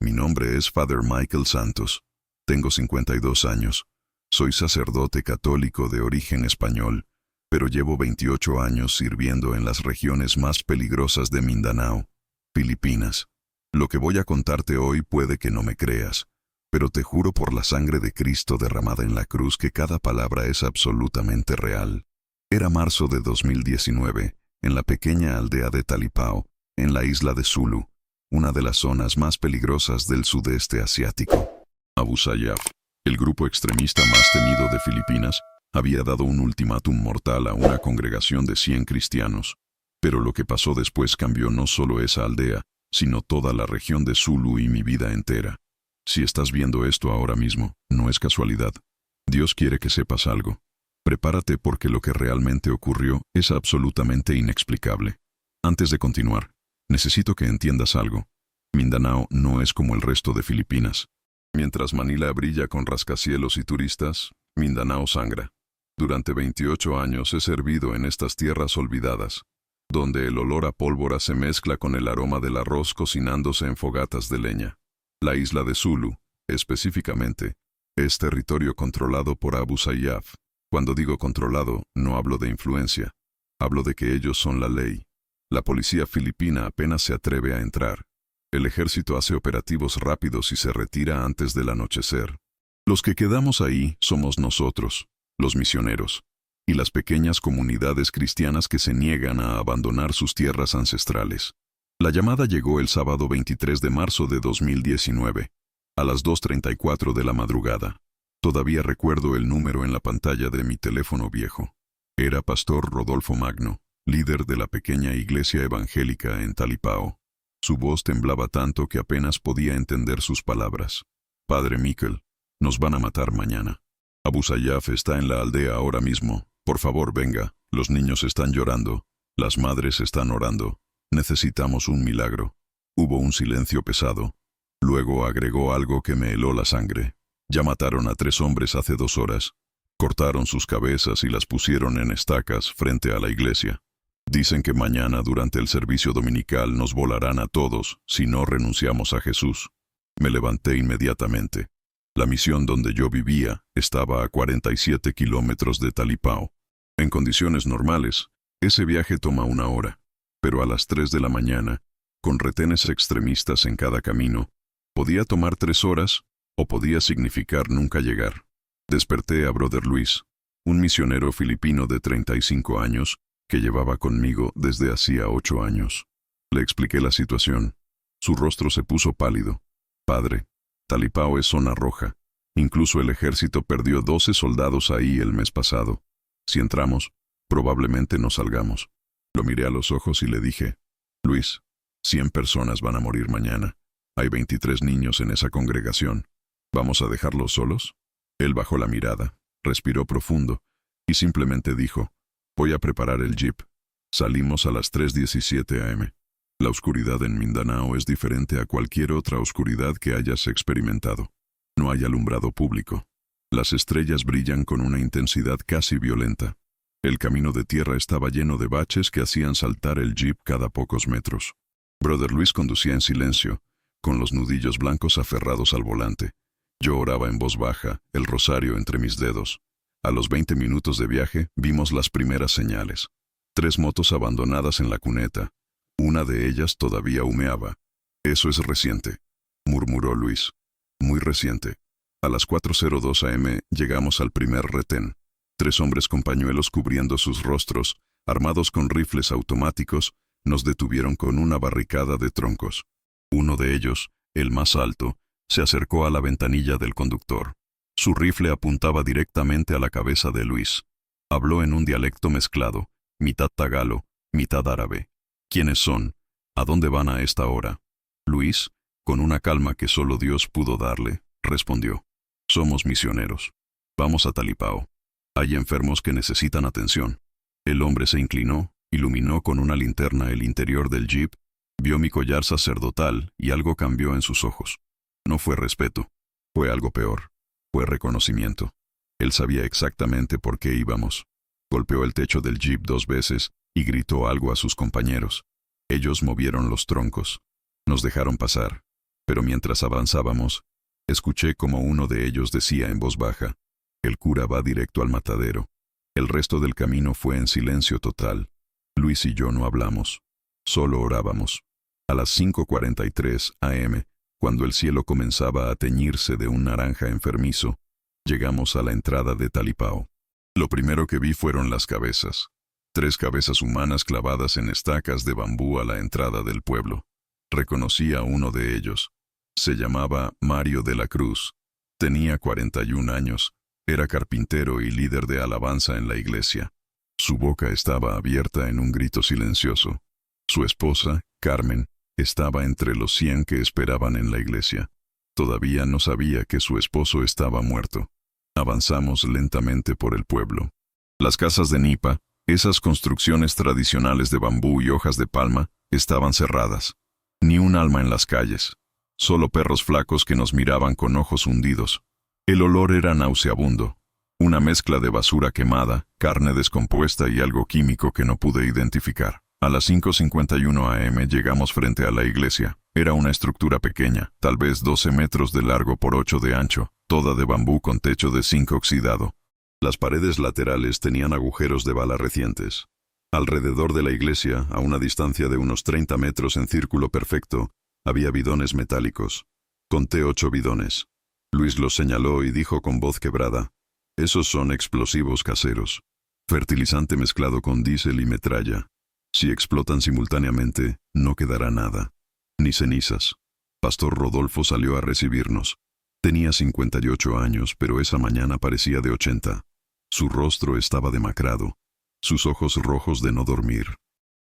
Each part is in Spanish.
Mi nombre es Father Michael Santos. Tengo 52 años. Soy sacerdote católico de origen español, pero llevo 28 años sirviendo en las regiones más peligrosas de Mindanao, Filipinas. Lo que voy a contarte hoy puede que no me creas, pero te juro por la sangre de Cristo derramada en la cruz que cada palabra es absolutamente real. Era marzo de 2019, en la pequeña aldea de Talipao, en la isla de Sulu, una de las zonas más peligrosas del sudeste asiático. Abu Sayyaf, el grupo extremista más temido de Filipinas, había dado un ultimátum mortal a una congregación de 100 cristianos. Pero lo que pasó después cambió no solo esa aldea, sino toda la región de Sulu y mi vida entera. Si estás viendo esto ahora mismo, no es casualidad. Dios quiere que sepas algo. Prepárate porque lo que realmente ocurrió es absolutamente inexplicable. Antes de continuar, necesito que entiendas algo. Mindanao no es como el resto de Filipinas. Mientras Manila brilla con rascacielos y turistas, Mindanao sangra. Durante 28 años he servido en estas tierras olvidadas, donde el olor a pólvora se mezcla con el aroma del arroz cocinándose en fogatas de leña. La isla de Sulu, específicamente, es territorio controlado por Abu Sayyaf. Cuando digo controlado, no hablo de influencia. Hablo de que ellos son la ley. La policía filipina apenas se atreve a entrar. El ejército hace operativos rápidos y se retira antes del anochecer. Los que quedamos ahí somos nosotros, los misioneros, y las pequeñas comunidades cristianas que se niegan a abandonar sus tierras ancestrales. La llamada llegó el sábado 23 de marzo de 2019, a las 2:34 de la madrugada. Todavía recuerdo el número en la pantalla de mi teléfono viejo. Era Pastor Rodolfo Magno, líder de la pequeña iglesia evangélica en Talipao. Su voz temblaba tanto que apenas podía entender sus palabras. Padre Michael, nos van a matar mañana. Abu Sayyaf está en la aldea ahora mismo. Por favor, venga. Los niños están llorando. Las madres están orando. Necesitamos un milagro. Hubo un silencio pesado. Luego agregó algo que me heló la sangre. Ya mataron a 3 hombres hace 2 horas. Cortaron sus cabezas y las pusieron en estacas frente a la iglesia. Dicen que mañana durante el servicio dominical nos volarán a todos si no renunciamos a Jesús. Me levanté inmediatamente. La misión donde yo vivía estaba a 47 kilómetros de Talipao. En condiciones normales, ese viaje toma 1 hora, pero a las 3 de la mañana, con retenes extremistas en cada camino, podía tomar 3 horas o podía significar nunca llegar. Desperté a Brother Luis, un misionero filipino de 35 años, que llevaba conmigo desde hacía 8 años. Le expliqué la situación. Su rostro se puso pálido. Padre, Talipao es zona roja. Incluso el ejército perdió 12 soldados ahí el mes pasado. Si entramos, probablemente no salgamos. Lo miré a los ojos y le dije, Luis, 100 personas van a morir mañana. Hay 23 niños en esa congregación. ¿Vamos a dejarlos solos? Él bajó la mirada, respiró profundo y simplemente dijo, voy a preparar el jeep. Salimos a las 3:17 am. La oscuridad en Mindanao es diferente a cualquier otra oscuridad que hayas experimentado. No hay alumbrado público. Las estrellas brillan con una intensidad casi violenta. El camino de tierra estaba lleno de baches que hacían saltar el jeep cada pocos metros. Brother Luis conducía en silencio, con los nudillos blancos aferrados al volante. Yo oraba en voz baja, el rosario entre mis dedos. A los 20 minutos de viaje, vimos las primeras señales. 3 motos abandonadas en la cuneta. Una de ellas todavía humeaba. Eso es reciente, murmuró Luis. Muy reciente. A las 4:02 am llegamos al primer retén. 3 hombres con pañuelos cubriendo sus rostros, armados con rifles automáticos, nos detuvieron con una barricada de troncos. Uno de ellos, el más alto, se acercó a la ventanilla del conductor. Su rifle apuntaba directamente a la cabeza de Luis. Habló en un dialecto mezclado, mitad tagalo, mitad árabe. ¿Quiénes son? ¿A dónde van a esta hora? Luis, con una calma que solo Dios pudo darle, respondió. Somos misioneros. Vamos a Talipao. Hay enfermos que necesitan atención. El hombre se inclinó, iluminó con una linterna el interior del jeep, vio mi collar sacerdotal y algo cambió en sus ojos. No fue respeto, fue algo peor. Fue reconocimiento. Él sabía exactamente por qué íbamos. Golpeó el techo del jeep 2 veces y gritó algo a sus compañeros. Ellos movieron los troncos. Nos dejaron pasar. Pero mientras avanzábamos, escuché como uno de ellos decía en voz baja: «El cura va directo al matadero». El resto del camino fue en silencio total. Luis y yo no hablamos, solo orábamos. A las 5:43 a.m., cuando el cielo comenzaba a teñirse de un naranja enfermizo, llegamos a la entrada de Talipao. Lo primero que vi fueron las cabezas. 3 cabezas humanas clavadas en estacas de bambú a la entrada del pueblo. Reconocí a uno de ellos. Se llamaba Mario de la Cruz. Tenía 41 años. Era carpintero y líder de alabanza en la iglesia. Su boca estaba abierta en un grito silencioso. Su esposa, Carmen, estaba entre los 100 que esperaban en la iglesia. Todavía no sabía que su esposo estaba muerto. Avanzamos lentamente por el pueblo. Las casas de Nipa, esas construcciones tradicionales de bambú y hojas de palma, estaban cerradas. Ni un alma en las calles. Solo perros flacos que nos miraban con ojos hundidos. El olor era nauseabundo. Una mezcla de basura quemada, carne descompuesta y algo químico que no pude identificar. A las 5:51 a.m. llegamos frente a la iglesia. Era una estructura pequeña, tal vez 12 metros de largo por 8 de ancho, toda de bambú con techo de zinc oxidado. Las paredes laterales tenían agujeros de bala recientes. Alrededor de la iglesia, a una distancia de unos 30 metros en círculo perfecto, había bidones metálicos. Conté 8 bidones. Luis los señaló y dijo con voz quebrada: «Esos son explosivos caseros. Fertilizante mezclado con diésel y metralla. Si explotan simultáneamente, no quedará nada. Ni cenizas». Pastor Rodolfo salió a recibirnos. Tenía 58 años, pero esa mañana parecía de 80. Su rostro estaba demacrado, sus ojos rojos de no dormir.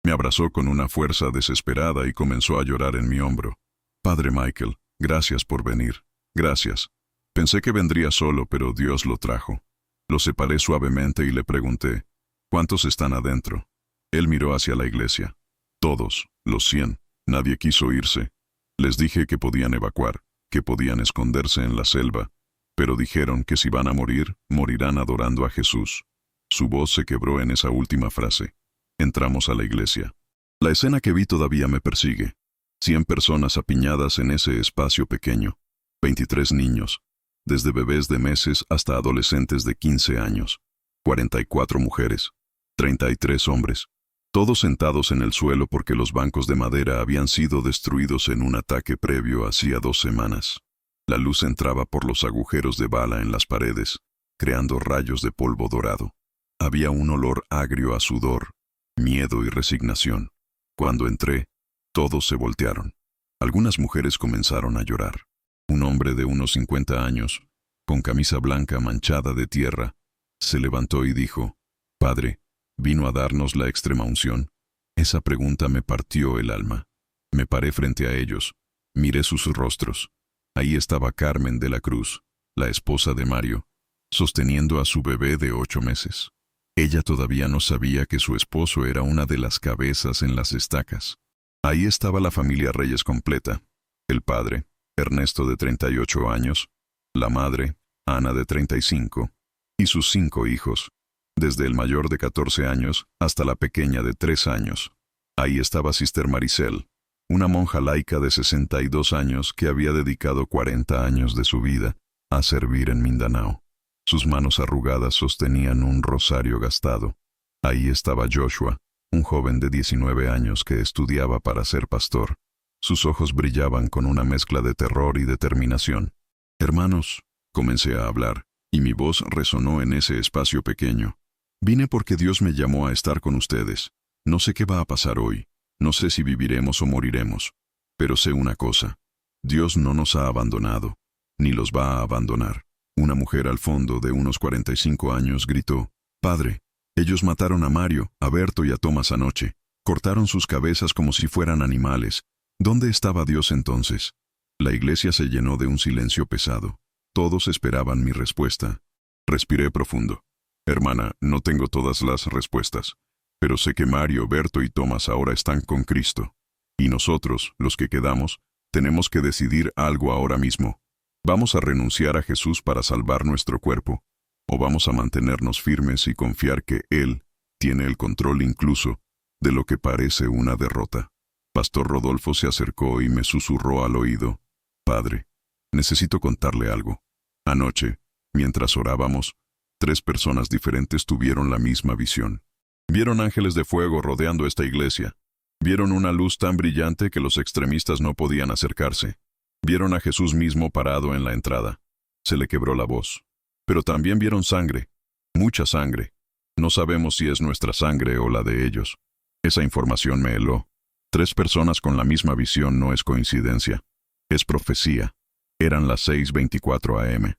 Me abrazó con una fuerza desesperada y comenzó a llorar en mi hombro. «Padre Michael, gracias por venir. Gracias. Pensé que vendría solo, pero Dios lo trajo». Lo separé suavemente y le pregunté: «¿Cuántos están adentro?». Él miró hacia la iglesia. «Todos, los 100. Nadie quiso irse. Les dije que podían evacuar, que podían esconderse en la selva, pero dijeron que si van a morir, morirán adorando a Jesús». Su voz se quebró en esa última frase. Entramos a la iglesia. La escena que vi todavía me persigue. 100 personas apiñadas en ese espacio pequeño. 23 niños, desde bebés de meses hasta adolescentes de 15 años. 44 mujeres. 33 hombres. Todos sentados en el suelo porque los bancos de madera habían sido destruidos en un ataque previo hacía 2 semanas. La luz entraba por los agujeros de bala en las paredes, creando rayos de polvo dorado. Había un olor agrio a sudor, miedo y resignación. Cuando entré, todos se voltearon. Algunas mujeres comenzaron a llorar. Un hombre de unos 50 años, con camisa blanca manchada de tierra, se levantó y dijo: «Padre, ¿vino a darnos la extrema unción?». Esa pregunta me partió el alma. Me paré frente a ellos, miré sus rostros. Ahí estaba Carmen de la Cruz, la esposa de Mario, sosteniendo a su bebé de 8 meses. Ella todavía no sabía que su esposo era una de las cabezas en las estacas. Ahí estaba la familia Reyes completa. El padre, Ernesto de 38 años, la madre, Ana de 35, y sus 5 hijos, desde el mayor de 14 años hasta la pequeña de 3 años. Ahí estaba Sister Maricel, una monja laica de 62 años que había dedicado 40 años de su vida a servir en Mindanao. Sus manos arrugadas sostenían un rosario gastado. Ahí estaba Joshua, un joven de 19 años que estudiaba para ser pastor. Sus ojos brillaban con una mezcla de terror y determinación. «Hermanos», comencé a hablar, y mi voz resonó en ese espacio pequeño. «Vine porque Dios me llamó a estar con ustedes. No sé qué va a pasar hoy. No sé si viviremos o moriremos. Pero sé una cosa. Dios no nos ha abandonado, ni los va a abandonar». Una mujer al fondo, de unos 45 años, gritó: «Padre, ellos mataron a Mario, a Berto y a Tomás anoche. Cortaron sus cabezas como si fueran animales. ¿Dónde estaba Dios entonces?». La iglesia se llenó de un silencio pesado. Todos esperaban mi respuesta. Respiré profundo. «Hermana, no tengo todas las respuestas, pero sé que Mario, Berto y Tomás ahora están con Cristo. Y nosotros, los que quedamos, tenemos que decidir algo ahora mismo. ¿Vamos a renunciar a Jesús para salvar nuestro cuerpo? ¿O vamos a mantenernos firmes y confiar que Él tiene el control incluso de lo que parece una derrota?». Pastor Rodolfo se acercó y me susurró al oído: Padre, necesito contarle algo. Anoche, mientras orábamos, 3 personas diferentes tuvieron la misma visión. Vieron ángeles de fuego rodeando esta iglesia. Vieron una luz tan brillante que los extremistas no podían acercarse. Vieron a Jesús mismo parado en la entrada. Se le quebró la voz. Pero también vieron sangre. Mucha sangre. No sabemos si es nuestra sangre o la de ellos. Esa información me heló. 3 personas con la misma visión no es coincidencia. Es profecía. Eran las 6:24 a.m.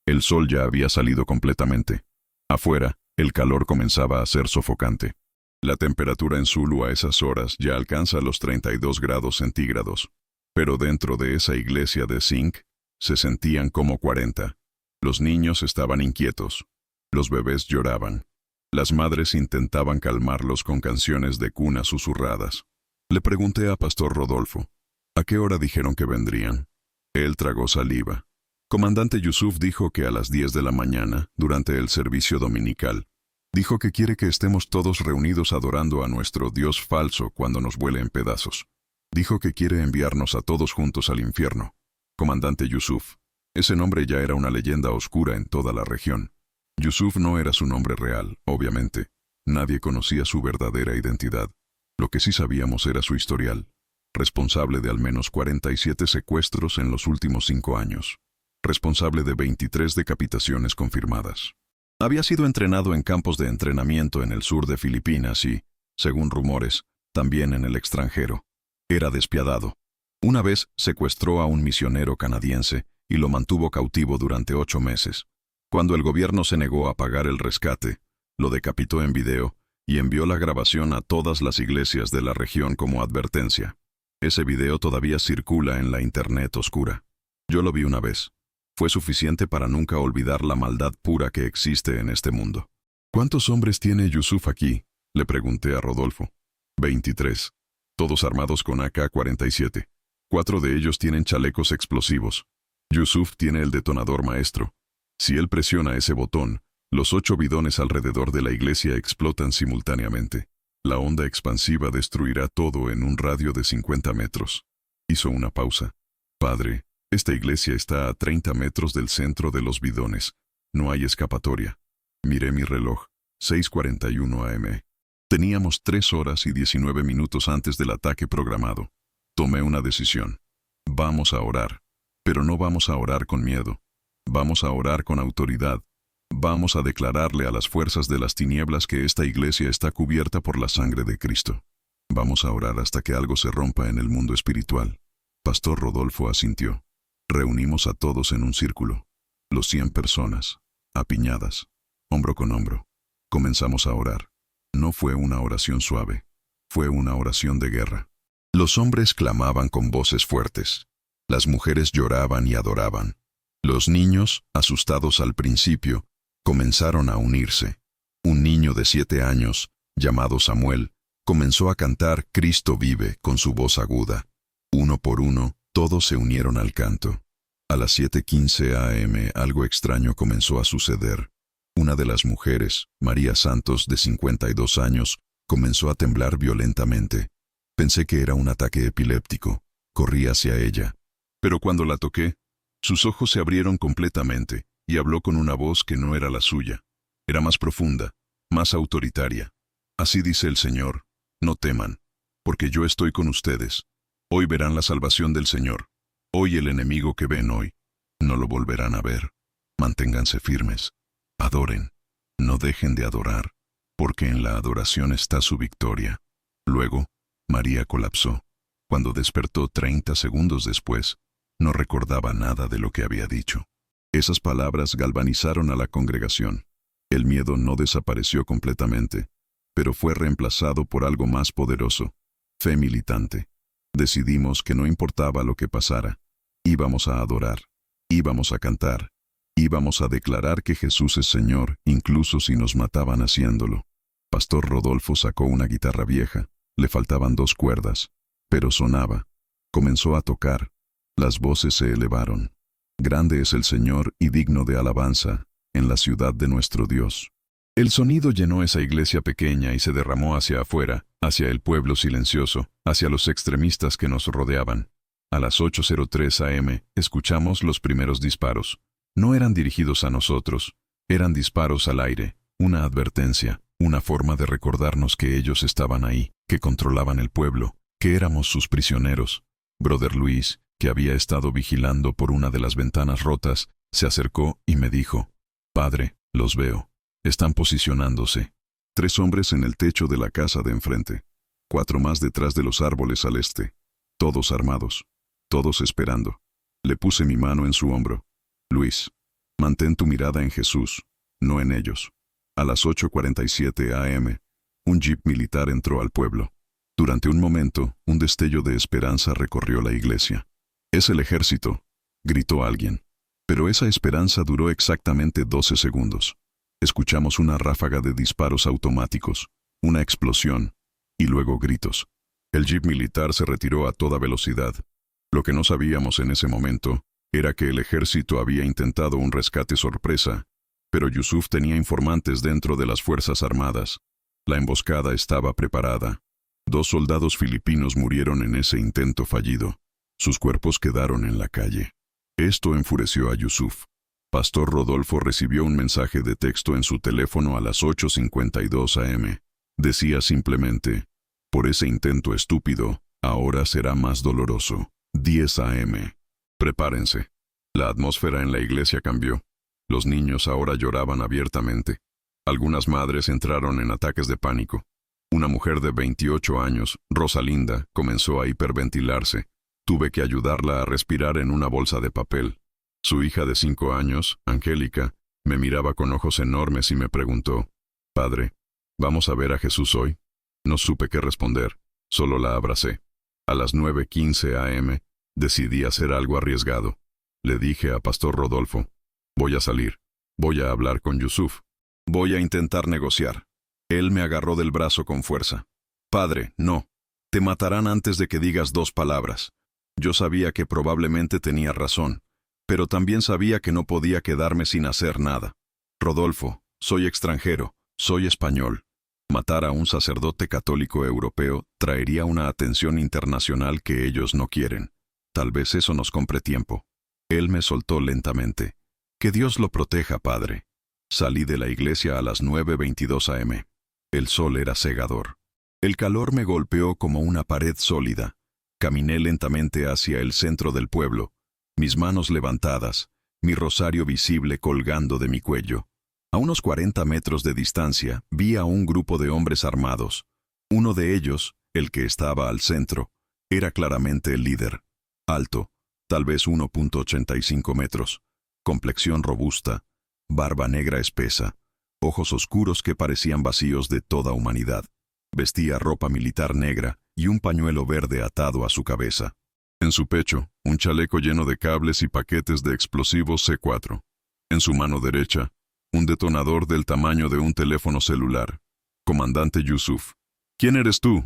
El sol ya había salido completamente. Afuera, el calor comenzaba a ser sofocante. La temperatura en Zulu a esas horas ya alcanza los 32 grados centígrados. Pero dentro de esa iglesia de zinc, se sentían como 40. Los niños estaban inquietos. Los bebés lloraban. Las madres intentaban calmarlos con canciones de cuna susurradas. Le pregunté a Pastor Rodolfo, ¿a qué hora dijeron que vendrían? Él tragó saliva. Comandante Yusuf dijo que a las 10 de la mañana, durante el servicio dominical, dijo que quiere que estemos todos reunidos adorando a nuestro Dios falso cuando nos vuele en pedazos. Dijo que quiere enviarnos a todos juntos al infierno. Comandante Yusuf. Ese nombre ya era una leyenda oscura en toda la región. Yusuf no era su nombre real, obviamente. Nadie conocía su verdadera identidad. Lo que sí sabíamos era su historial. Responsable de al menos 47 secuestros en los últimos 5 años. Responsable de 23 decapitaciones confirmadas. Había sido entrenado en campos de entrenamiento en el sur de Filipinas y, según rumores, también en el extranjero. Era despiadado. Una vez secuestró a un misionero canadiense y lo mantuvo cautivo durante 8 meses. Cuando el gobierno se negó a pagar el rescate, lo decapitó en video y envió la grabación a todas las iglesias de la región como advertencia. Ese video todavía circula en la internet oscura. Yo lo vi una vez. Fue suficiente para nunca olvidar la maldad pura que existe en este mundo. ¿Cuántos hombres tiene Yusuf aquí?, le pregunté a Rodolfo. 23. Todos armados con AK-47. 4 de ellos tienen chalecos explosivos. Yusuf tiene el detonador maestro. Si él presiona ese botón, los 8 bidones alrededor de la iglesia explotan simultáneamente. La onda expansiva destruirá todo en un radio de 50 metros. Hizo una pausa. Padre, esta iglesia está a 30 metros del centro de los bidones. No hay escapatoria. Miré mi reloj. 6:41 a.m. Teníamos 3 horas y 19 minutos antes del ataque programado. Tomé una decisión. Vamos a orar. Pero no vamos a orar con miedo. Vamos a orar con autoridad. Vamos a declararle a las fuerzas de las tinieblas que esta iglesia está cubierta por la sangre de Cristo. Vamos a orar hasta que algo se rompa en el mundo espiritual. Pastor Rodolfo asintió. Reunimos a todos en un círculo. Los 100 personas, apiñadas, hombro con hombro. Comenzamos a orar. No fue una oración suave. Fue una oración de guerra. Los hombres clamaban con voces fuertes. Las mujeres lloraban y adoraban. Los niños, asustados al principio, comenzaron a unirse. Un niño de 7 años, llamado Samuel, comenzó a cantar Cristo vive con su voz aguda. Uno por uno, todos se unieron al canto. A las 7:15 a.m. algo extraño comenzó a suceder. Una de las mujeres, María Santos, de 52 años, comenzó a temblar violentamente. Pensé que era un ataque epiléptico. Corrí hacia ella. Pero cuando la toqué, sus ojos se abrieron completamente y habló con una voz que no era la suya. Era más profunda, más autoritaria. Así dice el Señor, no teman, porque yo estoy con ustedes. Hoy verán la salvación del Señor. Hoy el enemigo que ven hoy, no lo volverán a ver. Manténganse firmes. Adoren. No dejen de adorar, porque en la adoración está su victoria. Luego, María colapsó. Cuando despertó 30 segundos después, no recordaba nada de lo que había dicho. Esas palabras galvanizaron a la congregación. El miedo no desapareció completamente, pero fue reemplazado por algo más poderoso, fe militante. Decidimos que no importaba lo que pasara, íbamos a adorar, íbamos a cantar, íbamos a declarar que Jesús es Señor, incluso si nos mataban haciéndolo. Pastor Rodolfo sacó una guitarra vieja, le faltaban 2 cuerdas, pero sonaba. Comenzó a tocar. Las voces se elevaron. Grande es el Señor y digno de alabanza, en la ciudad de nuestro Dios. El sonido llenó esa iglesia pequeña y se derramó hacia afuera, hacia el pueblo silencioso, hacia los extremistas que nos rodeaban. A las 8:03 am, escuchamos los primeros disparos. No eran dirigidos a nosotros, eran disparos al aire, una advertencia, una forma de recordarnos que ellos estaban ahí, que controlaban el pueblo, que éramos sus prisioneros. Brother Luis, que había estado vigilando por una de las ventanas rotas, se acercó y me dijo: «Padre, los veo. Están posicionándose. 3 hombres en el techo de la casa de enfrente. 4 más detrás de los árboles al este. Todos armados. Todos esperando». Le puse mi mano en su hombro. «Luis, mantén tu mirada en Jesús, no en ellos». A las 8:47 am, un jeep militar entró al pueblo. Durante un momento, un destello de esperanza recorrió la iglesia. «Es el ejército», gritó alguien. Pero esa esperanza duró exactamente 12 segundos. Escuchamos una ráfaga de disparos automáticos, una explosión, y luego gritos. El jeep militar se retiró a toda velocidad. Lo que no sabíamos en ese momento era que el ejército había intentado un rescate sorpresa, pero Yusuf tenía informantes dentro de las Fuerzas Armadas. La emboscada estaba preparada. 2 soldados filipinos murieron en ese intento fallido. Sus cuerpos quedaron en la calle. Esto enfureció a Yusuf. Pastor Rodolfo recibió un mensaje de texto en su teléfono a las 8:52 am. Decía simplemente: «Por ese intento estúpido, ahora será más doloroso». 10 am. Prepárense. La atmósfera en la iglesia cambió. Los niños ahora lloraban abiertamente. Algunas madres entraron en ataques de pánico. Una mujer de 28 años, Rosalinda, comenzó a hiperventilarse. Tuve que ayudarla a respirar en una bolsa de papel. Su hija de 5 años, Angélica, me miraba con ojos enormes y me preguntó: «Padre, ¿vamos a ver a Jesús hoy?». No supe qué responder, solo la abracé. A las 9:15 am, decidí hacer algo arriesgado. Le dije a Pastor Rodolfo: «Voy a salir. Voy a hablar con Yusuf. Voy a intentar negociar». Él me agarró del brazo con fuerza. «Padre, no. Te matarán antes de que digas 2 palabras». Yo sabía que probablemente tenía razón, pero también sabía que no podía quedarme sin hacer nada. «Rodolfo, soy extranjero, soy español. Matar a un sacerdote católico europeo traería una atención internacional que ellos no quieren. Tal vez eso nos compre tiempo». Él me soltó lentamente. «Que Dios lo proteja, padre». Salí de la iglesia a las 9:22 am. El sol era cegador. El calor me golpeó como una pared sólida. Caminé lentamente hacia el centro del pueblo, mis manos levantadas, mi rosario visible colgando de mi cuello. A unos 40 metros de distancia vi a un grupo de hombres armados. Uno de ellos, el que estaba al centro, era claramente el líder. Alto, tal vez 1.85 metros, complexión robusta, barba negra espesa, ojos oscuros que parecían vacíos de toda humanidad. Vestía ropa militar negra y un pañuelo verde atado a su cabeza. En su pecho, un chaleco lleno de cables y paquetes de explosivos C4. En su mano derecha, un detonador del tamaño de un teléfono celular. «Comandante Yusuf». «¿Quién eres tú?»,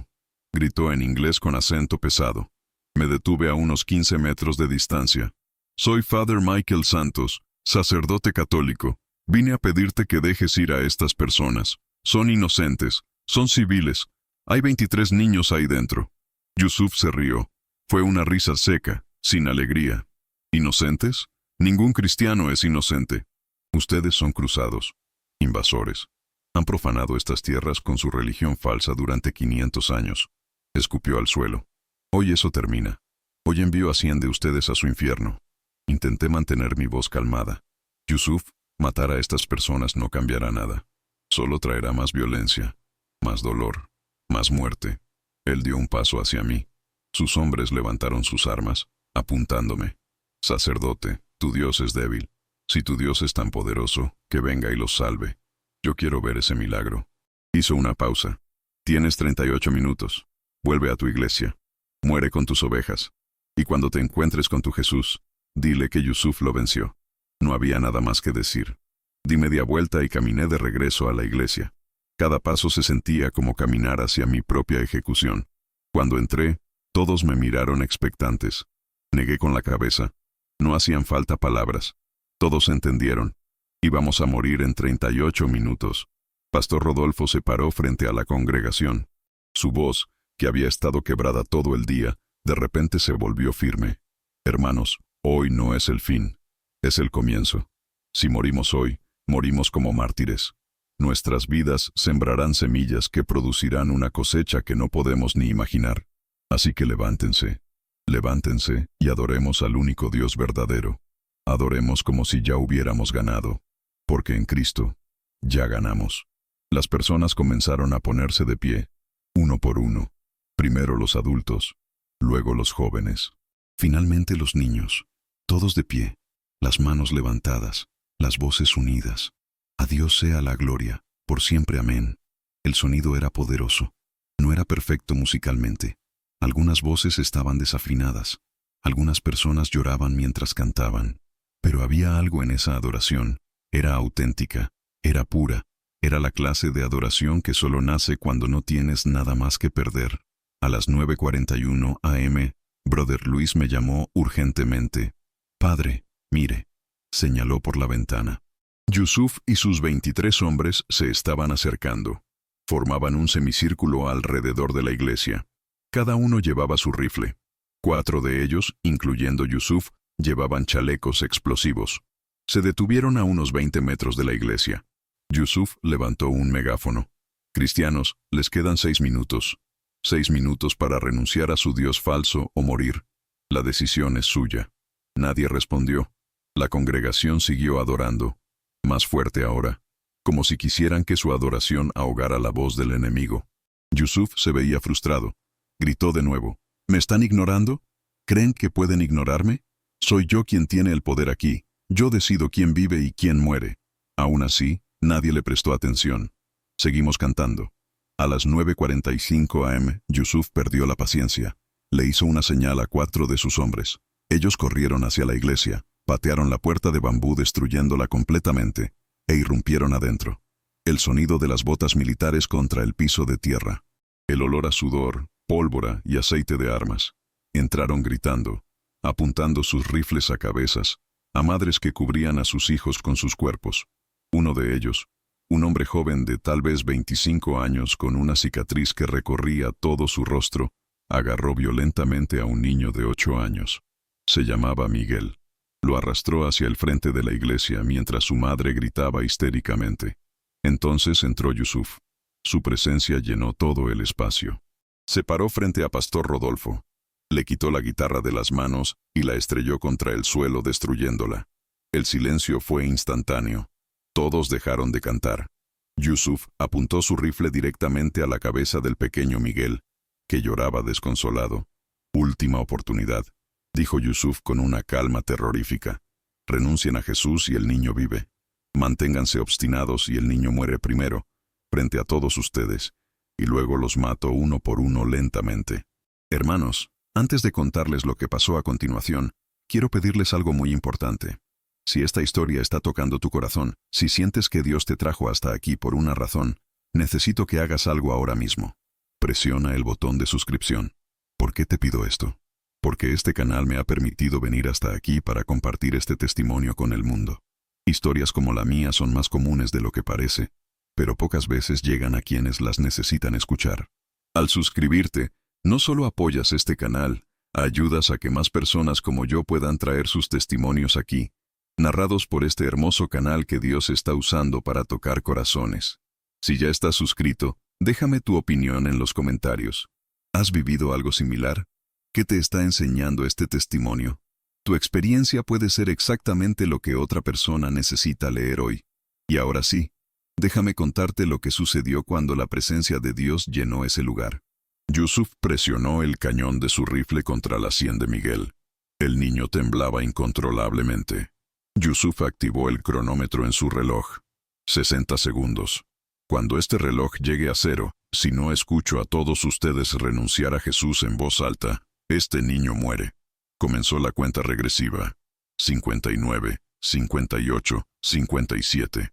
gritó en inglés con acento pesado. Me detuve a unos 15 metros de distancia. «Soy Father Michael Santos, sacerdote católico. Vine a pedirte que dejes ir a estas personas. Son inocentes, son civiles. Hay 23 niños ahí dentro». Yusuf se rió. Fue una risa seca, sin alegría. «¿Inocentes? Ningún cristiano es inocente. Ustedes son cruzados, invasores. Han profanado estas tierras con su religión falsa durante 500 años. Escupió al suelo. Hoy eso termina. Hoy envío a 100 de ustedes a su infierno. Intenté mantener mi voz calmada. Yusuf, matar a estas personas no cambiará nada. Solo traerá más violencia, más dolor, más muerte. Él dio un paso hacia mí. Sus hombres levantaron sus armas, apuntándome. Sacerdote, tu Dios es débil. Si tu Dios es tan poderoso, que venga y los salve. Yo quiero ver ese milagro. Hizo una pausa. Tienes 38 minutos. Vuelve a tu iglesia. Muere con tus ovejas. Y cuando te encuentres con tu Jesús, dile que Yusuf lo venció. No había nada más que decir. Di media vuelta y caminé de regreso a la iglesia. Cada paso se sentía como caminar hacia mi propia ejecución. Cuando entré, todos me miraron expectantes. Negué con la cabeza. No hacían falta palabras. Todos entendieron. Íbamos a morir en 38 minutos. Pastor Rodolfo se paró frente a la congregación. Su voz, que había estado quebrada todo el día, De repente se volvió firme. Hermanos, hoy no es el fin, es el comienzo. Si morimos hoy, morimos como mártires. Nuestras vidas sembrarán semillas que producirán una cosecha que no podemos ni imaginar. Así que levántense y adoremos al único Dios verdadero. Adoremos como si ya hubiéramos ganado, porque en Cristo ya ganamos. Las personas comenzaron a ponerse de pie, uno por uno. Primero los adultos, luego los jóvenes. Finalmente los niños, todos de pie, las manos levantadas, las voces unidas. A Dios sea la gloria, por siempre amén. El sonido era poderoso. No era perfecto musicalmente. Algunas voces estaban desafinadas. Algunas personas lloraban mientras cantaban. Pero había algo en esa adoración. Era auténtica, era pura. Era la clase de adoración que solo nace cuando no tienes nada más que perder. A las 9:41 a.m., Brother Luis me llamó urgentemente. «Padre, mire», señaló por la ventana. Yusuf y sus 23 hombres se estaban acercando. Formaban un semicírculo alrededor de la iglesia. Cada uno llevaba su rifle. 4 de ellos, incluyendo Yusuf, llevaban chalecos explosivos. Se detuvieron a unos 20 metros de la iglesia. Yusuf levantó un megáfono. «Cristianos, les quedan 6 minutos. 6 minutos para renunciar a su Dios falso o morir. La decisión es suya». Nadie respondió. La congregación siguió adorando. Más fuerte ahora, como si quisieran que su adoración ahogara la voz del enemigo. Yusuf se veía frustrado. Gritó de nuevo. «¿Me están ignorando? ¿Creen que pueden ignorarme? Soy yo quien tiene el poder aquí. Yo decido quién vive y quién muere». Aún así, nadie le prestó atención. Seguimos cantando. A las 9:45 a.m., Yusuf perdió la paciencia. Le hizo una señal a 4 de sus hombres. Ellos corrieron hacia la iglesia, patearon la puerta de bambú destruyéndola completamente, e irrumpieron adentro. El sonido de las botas militares contra el piso de tierra. El olor a sudor, pólvora y aceite de armas. Entraron gritando, apuntando sus rifles a cabezas, a madres que cubrían a sus hijos con sus cuerpos. Uno de ellos, un hombre joven de tal vez 25 años con una cicatriz que recorría todo su rostro, agarró violentamente a un niño de 8 años. Se llamaba Miguel. Lo arrastró hacia el frente de la iglesia mientras su madre gritaba histéricamente. Entonces entró Yusuf. Su presencia llenó todo el espacio. Se paró frente a Pastor Rodolfo. Le quitó la guitarra de las manos y la estrelló contra el suelo destruyéndola. El silencio fue instantáneo. Todos dejaron de cantar. Yusuf apuntó su rifle directamente a la cabeza del pequeño Miguel, que lloraba desconsolado. «Última oportunidad», dijo Yusuf con una calma terrorífica. «Renuncien a Jesús y el niño vive. Manténganse obstinados y el niño muere primero, frente a todos ustedes, y luego los mato uno por uno lentamente». Hermanos, antes de contarles lo que pasó a continuación, quiero pedirles algo muy importante. Si esta historia está tocando tu corazón, si sientes que Dios te trajo hasta aquí por una razón, necesito que hagas algo ahora mismo. Presiona el botón de suscripción. ¿Por qué te pido esto? Porque este canal me ha permitido venir hasta aquí para compartir este testimonio con el mundo. Historias como la mía son más comunes de lo que parece, pero pocas veces llegan a quienes las necesitan escuchar. Al suscribirte, no solo apoyas este canal, ayudas a que más personas como yo puedan traer sus testimonios aquí, narrados por este hermoso canal que Dios está usando para tocar corazones. Si ya estás suscrito, déjame tu opinión en los comentarios. ¿Has vivido algo similar? ¿Qué te está enseñando este testimonio? Tu experiencia puede ser exactamente lo que otra persona necesita leer hoy. Y ahora sí, déjame contarte lo que sucedió cuando la presencia de Dios llenó ese lugar. Yusuf presionó el cañón de su rifle contra la sien de Miguel. El niño temblaba incontrolablemente. Yusuf activó el cronómetro en su reloj. 60 segundos. Cuando este reloj llegue a 0, si no escucho a todos ustedes renunciar a Jesús en voz alta, este niño muere. Comenzó la cuenta regresiva. 59, 58, 57.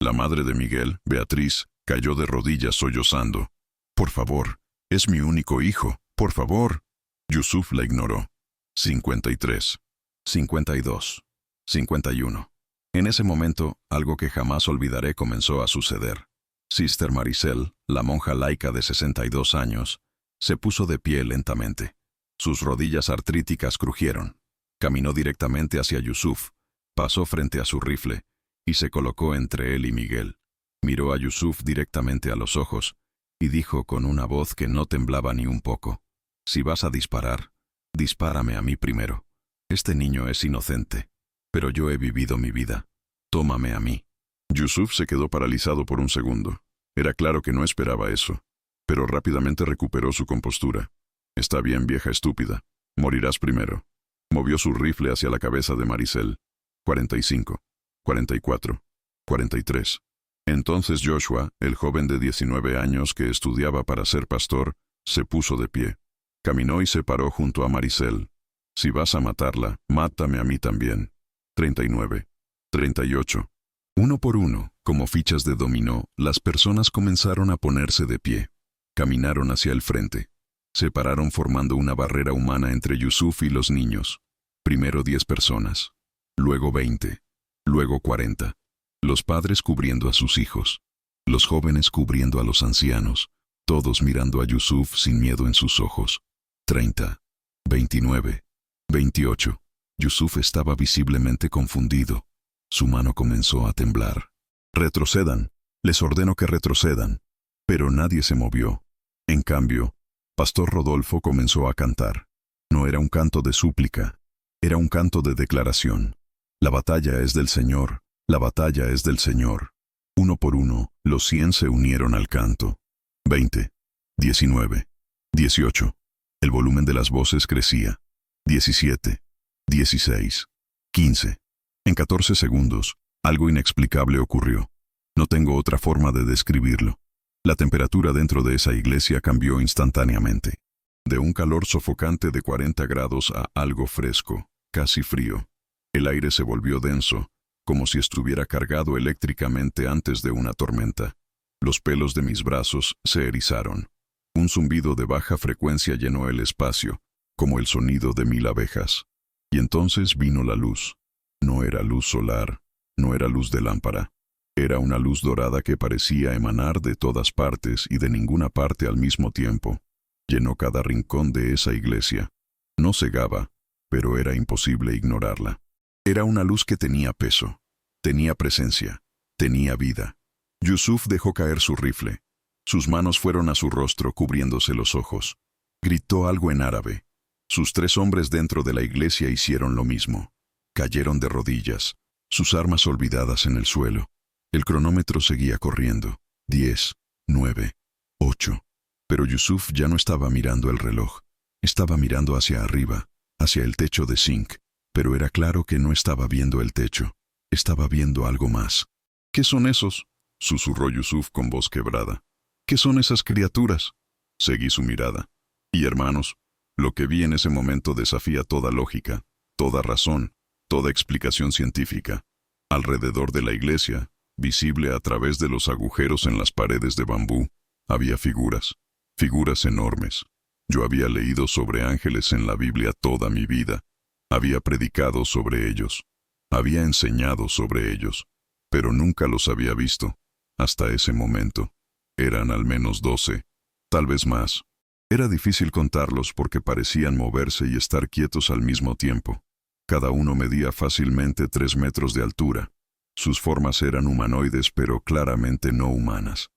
La madre de Miguel, Beatriz, cayó de rodillas sollozando. «Por favor, es mi único hijo, por favor». Yusuf la ignoró. 53, 52. 51. En ese momento, algo que jamás olvidaré comenzó a suceder. Sister Maricel, la monja laica de 62 años, se puso de pie lentamente. Sus rodillas artríticas crujieron. Caminó directamente hacia Yusuf, pasó frente a su rifle y se colocó entre él y Miguel. Miró a Yusuf directamente a los ojos y dijo con una voz que no temblaba ni un poco: «Si vas a disparar, dispárame a mí primero. Este niño es inocente, pero yo he vivido mi vida. Tómame a mí». Yusuf se quedó paralizado por un segundo. Era claro que no esperaba eso, pero rápidamente recuperó su compostura. «Está bien, vieja estúpida. Morirás primero». Movió su rifle hacia la cabeza de Maricel. 45, 44, 43. Entonces Joshua, el joven de 19 años que estudiaba para ser pastor, se puso de pie. Caminó y se paró junto a Maricel. «Si vas a matarla, mátame a mí también». 39, 38. Uno por uno, como fichas de dominó, las personas comenzaron a ponerse de pie. Caminaron hacia el frente. Se pararon formando una barrera humana entre Yusuf y los niños. Primero 10 personas, luego 20, luego 40. Los padres cubriendo a sus hijos, los jóvenes cubriendo a los ancianos, todos mirando a Yusuf sin miedo en sus ojos. 30, 29, 28. Yusuf estaba visiblemente confundido. Su mano comenzó a temblar. «Retrocedan, les ordeno que retrocedan». Pero nadie se movió. En cambio, Pastor Rodolfo comenzó a cantar. No era un canto de súplica, era un canto de declaración. «La batalla es del Señor, la batalla es del Señor». Uno por uno, los 100 se unieron al canto. 20, 19, 18. El volumen de las voces crecía. 17, 16, 15. En 14 segundos, algo inexplicable ocurrió. No tengo otra forma de describirlo. La temperatura dentro de esa iglesia cambió instantáneamente. De un calor sofocante de 40 grados a algo fresco, casi frío. El aire se volvió denso, como si estuviera cargado eléctricamente antes de una tormenta. Los pelos de mis brazos se erizaron. Un zumbido de baja frecuencia llenó el espacio, como el sonido de 1000 abejas. Y entonces vino la luz. No era luz solar, no era luz de lámpara. Era una luz dorada que parecía emanar de todas partes y de ninguna parte al mismo tiempo. Llenó cada rincón de esa iglesia. No cegaba, pero era imposible ignorarla. Era una luz que tenía peso, tenía presencia, tenía vida. Yusuf dejó caer su rifle. Sus manos fueron a su rostro cubriéndose los ojos. Gritó algo en árabe. Sus 3 hombres dentro de la iglesia hicieron lo mismo. Cayeron de rodillas, sus armas olvidadas en el suelo. El cronómetro seguía corriendo. 10, 9, 8. Pero Yusuf ya no estaba mirando el reloj. Estaba mirando hacia arriba, hacia el techo de zinc. Pero era claro que no estaba viendo el techo. Estaba viendo algo más. «¿Qué son esos?», susurró Yusuf con voz quebrada. «¿Qué son esas criaturas?». Seguí su mirada. Y hermanos, lo que vi en ese momento desafía toda lógica, toda razón, toda explicación científica. Alrededor de la iglesia, visible a través de los agujeros en las paredes de bambú, había figuras, figuras enormes. Yo había leído sobre ángeles en la Biblia toda mi vida. Había predicado sobre ellos. Había enseñado sobre ellos. Pero nunca los había visto. Hasta ese momento. Eran al menos 12, tal vez más. Era difícil contarlos porque parecían moverse y estar quietos al mismo tiempo. Cada uno medía fácilmente 3 metros de altura. Sus formas eran humanoides pero claramente no humanas.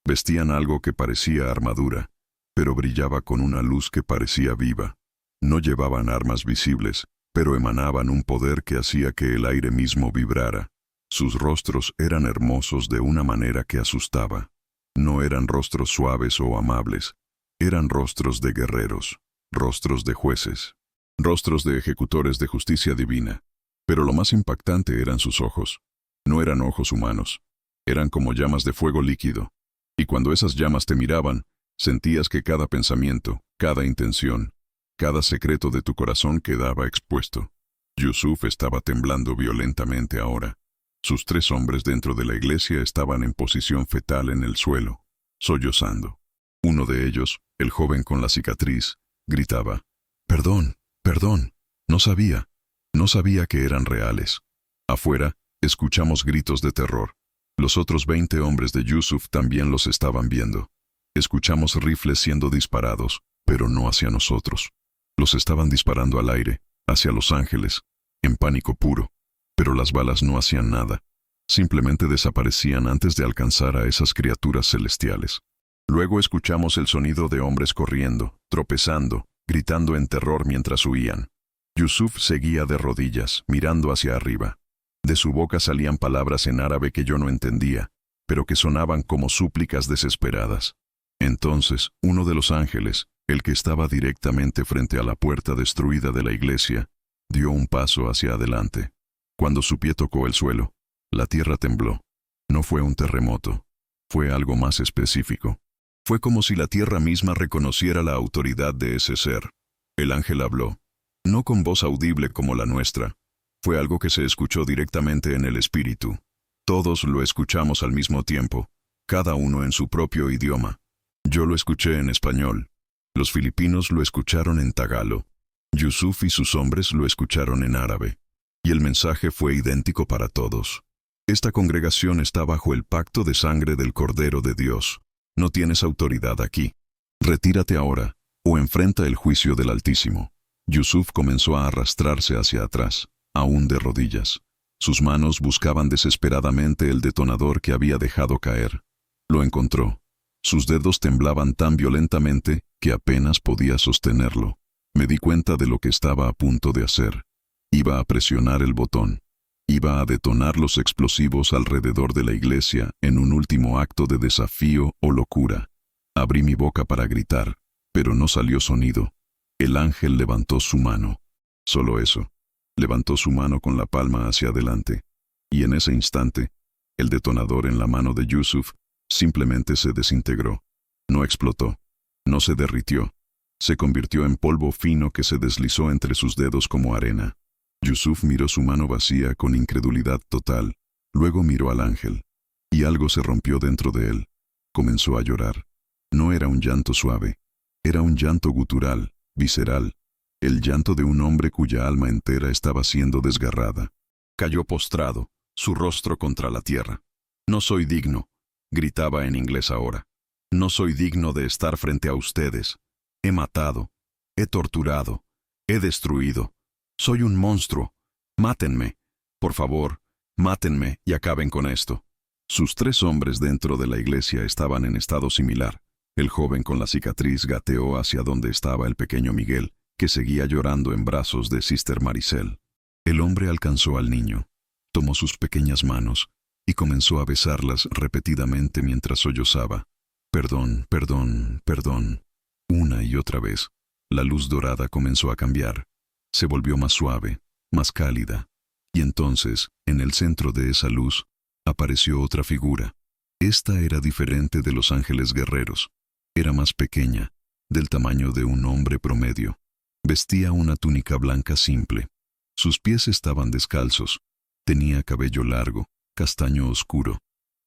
Vestían algo que parecía armadura, pero brillaba con una luz que parecía viva. No llevaban armas visibles, pero emanaban un poder que hacía que el aire mismo vibrara. Sus rostros eran hermosos de una manera que asustaba. No eran rostros suaves o amables. Eran rostros de guerreros, rostros de jueces, rostros de ejecutores de justicia divina. Pero lo más impactante eran sus ojos. No eran ojos humanos. Eran como llamas de fuego líquido. Y cuando esas llamas te miraban, sentías que cada pensamiento, cada intención, cada secreto de tu corazón quedaba expuesto. Yusuf estaba temblando violentamente ahora. Sus 3 hombres dentro de la iglesia estaban en posición fetal en el suelo, sollozando. Uno de ellos, el joven con la cicatriz, gritaba: «Perdón, perdón, no sabía que eran reales». Afuera, escuchamos gritos de terror. Los otros 20 hombres de Yusuf también los estaban viendo. Escuchamos rifles siendo disparados, pero no hacia nosotros. Los estaban disparando al aire, hacia Los Ángeles, en pánico puro. Pero las balas no hacían nada. Simplemente desaparecían antes de alcanzar a esas criaturas celestiales. Luego escuchamos el sonido de hombres corriendo, tropezando, gritando en terror mientras huían. Yusuf seguía de rodillas, mirando hacia arriba. De su boca salían palabras en árabe que yo no entendía, pero que sonaban como súplicas desesperadas. Entonces, uno de los ángeles, el que estaba directamente frente a la puerta destruida de la iglesia, dio un paso hacia adelante. Cuando su pie tocó el suelo, la tierra tembló. No fue un terremoto, fue algo más específico. Fue como si la tierra misma reconociera la autoridad de ese ser. El ángel habló, no con voz audible como la nuestra. Fue algo que se escuchó directamente en el espíritu. Todos lo escuchamos al mismo tiempo, cada uno en su propio idioma. Yo lo escuché en español. Los filipinos lo escucharon en tagalo. Yusuf y sus hombres lo escucharon en árabe. Y el mensaje fue idéntico para todos. Esta congregación está bajo el pacto de sangre del Cordero de Dios. No tienes autoridad aquí. Retírate ahora, o enfrenta el juicio del Altísimo. Yusuf comenzó a arrastrarse hacia atrás, aún de rodillas. Sus manos buscaban desesperadamente el detonador que había dejado caer. Lo encontró. Sus dedos temblaban tan violentamente que apenas podía sostenerlo. Me di cuenta de lo que estaba a punto de hacer. Iba a presionar el botón. Iba a detonar los explosivos alrededor de la iglesia en un último acto de desafío o locura. Abrí mi boca para gritar, pero no salió sonido. El ángel levantó su mano. Solo eso. Levantó su mano con la palma hacia adelante. Y en ese instante, el detonador en la mano de Yusuf simplemente se desintegró. No explotó. No se derritió. Se convirtió en polvo fino que se deslizó entre sus dedos como arena. Yusuf miró su mano vacía con incredulidad total. Luego miró al ángel. Y algo se rompió dentro de él. Comenzó a llorar. No era un llanto suave. Era un llanto gutural, visceral. El llanto de un hombre cuya alma entera estaba siendo desgarrada. Cayó postrado, su rostro contra la tierra. No soy digno, gritaba en inglés ahora. No soy digno de estar frente a ustedes. He matado, he torturado, he destruido. Soy un monstruo. Mátenme. Por favor, mátenme y acaben con esto. Sus 3 hombres dentro de la iglesia estaban en estado similar. El joven con la cicatriz gateó hacia donde estaba el pequeño Miguel, que seguía llorando en brazos de Sister Maricel. El hombre alcanzó al niño, tomó sus pequeñas manos y comenzó a besarlas repetidamente mientras sollozaba. Perdón, perdón, perdón. Una y otra vez. La luz dorada comenzó a cambiar. Se volvió más suave, más cálida. Y entonces, en el centro de esa luz, apareció otra figura. Esta era diferente de los ángeles guerreros. Era más pequeña, del tamaño de un hombre promedio. Vestía una túnica blanca simple. Sus pies estaban descalzos. Tenía cabello largo, castaño oscuro,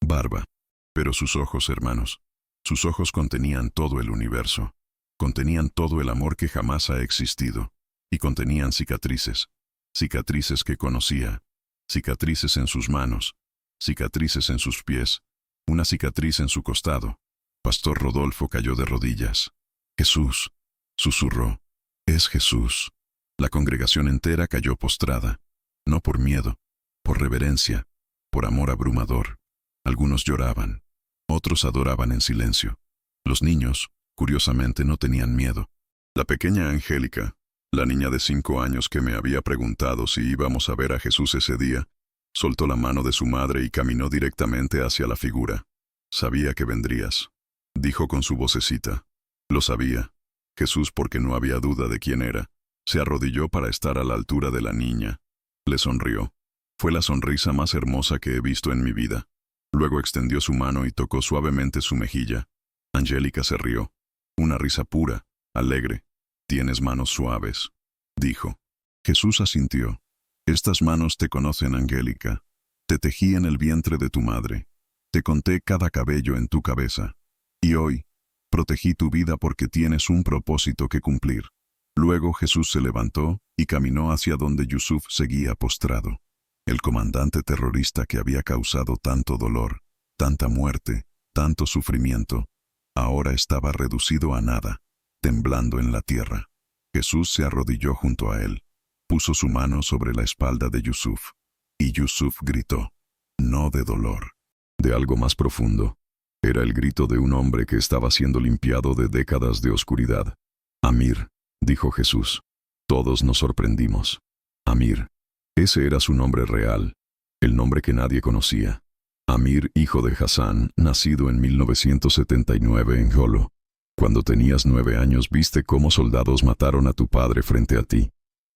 barba. Pero sus ojos, hermanos, sus ojos contenían todo el universo. Contenían todo el amor que jamás ha existido. Y contenían cicatrices. Cicatrices que conocía. Cicatrices en sus manos. Cicatrices en sus pies. Una cicatriz en su costado. Pastor Rodolfo cayó de rodillas. Jesús, susurró. Es Jesús. La congregación entera cayó postrada. No por miedo, por reverencia, por amor abrumador. Algunos lloraban. Otros adoraban en silencio. Los niños, curiosamente, no tenían miedo. La pequeña Angélica, la niña de 5 años que me había preguntado si íbamos a ver a Jesús ese día, soltó la mano de su madre y caminó directamente hacia la figura. Sabía que vendrías, dijo con su vocecita. Lo sabía. Jesús, porque no había duda de quién era, se arrodilló para estar a la altura de la niña. Le sonrió. Fue la sonrisa más hermosa que he visto en mi vida. Luego extendió su mano y tocó suavemente su mejilla. Angélica se rió. Una risa pura, alegre. Tienes manos suaves, dijo. Jesús asintió. Estas manos te conocen, Angélica. Te tejí en el vientre de tu madre. Te conté cada cabello en tu cabeza. Y hoy, protegí tu vida porque tienes un propósito que cumplir. Luego Jesús se levantó y caminó hacia donde Yusuf seguía postrado. El comandante terrorista que había causado tanto dolor, tanta muerte, tanto sufrimiento, ahora estaba reducido a nada, temblando en la tierra. Jesús se arrodilló junto a él, puso su mano sobre la espalda de Yusuf, y Yusuf gritó, no de dolor, de algo más profundo. Era el grito de un hombre que estaba siendo limpiado de décadas de oscuridad. Amir, dijo Jesús. Todos nos sorprendimos. Amir. Ese era su nombre real, el nombre que nadie conocía. Amir, hijo de Hassan, nacido en 1979 en Jolo. Cuando tenías 9 años viste cómo soldados mataron a tu padre frente a ti.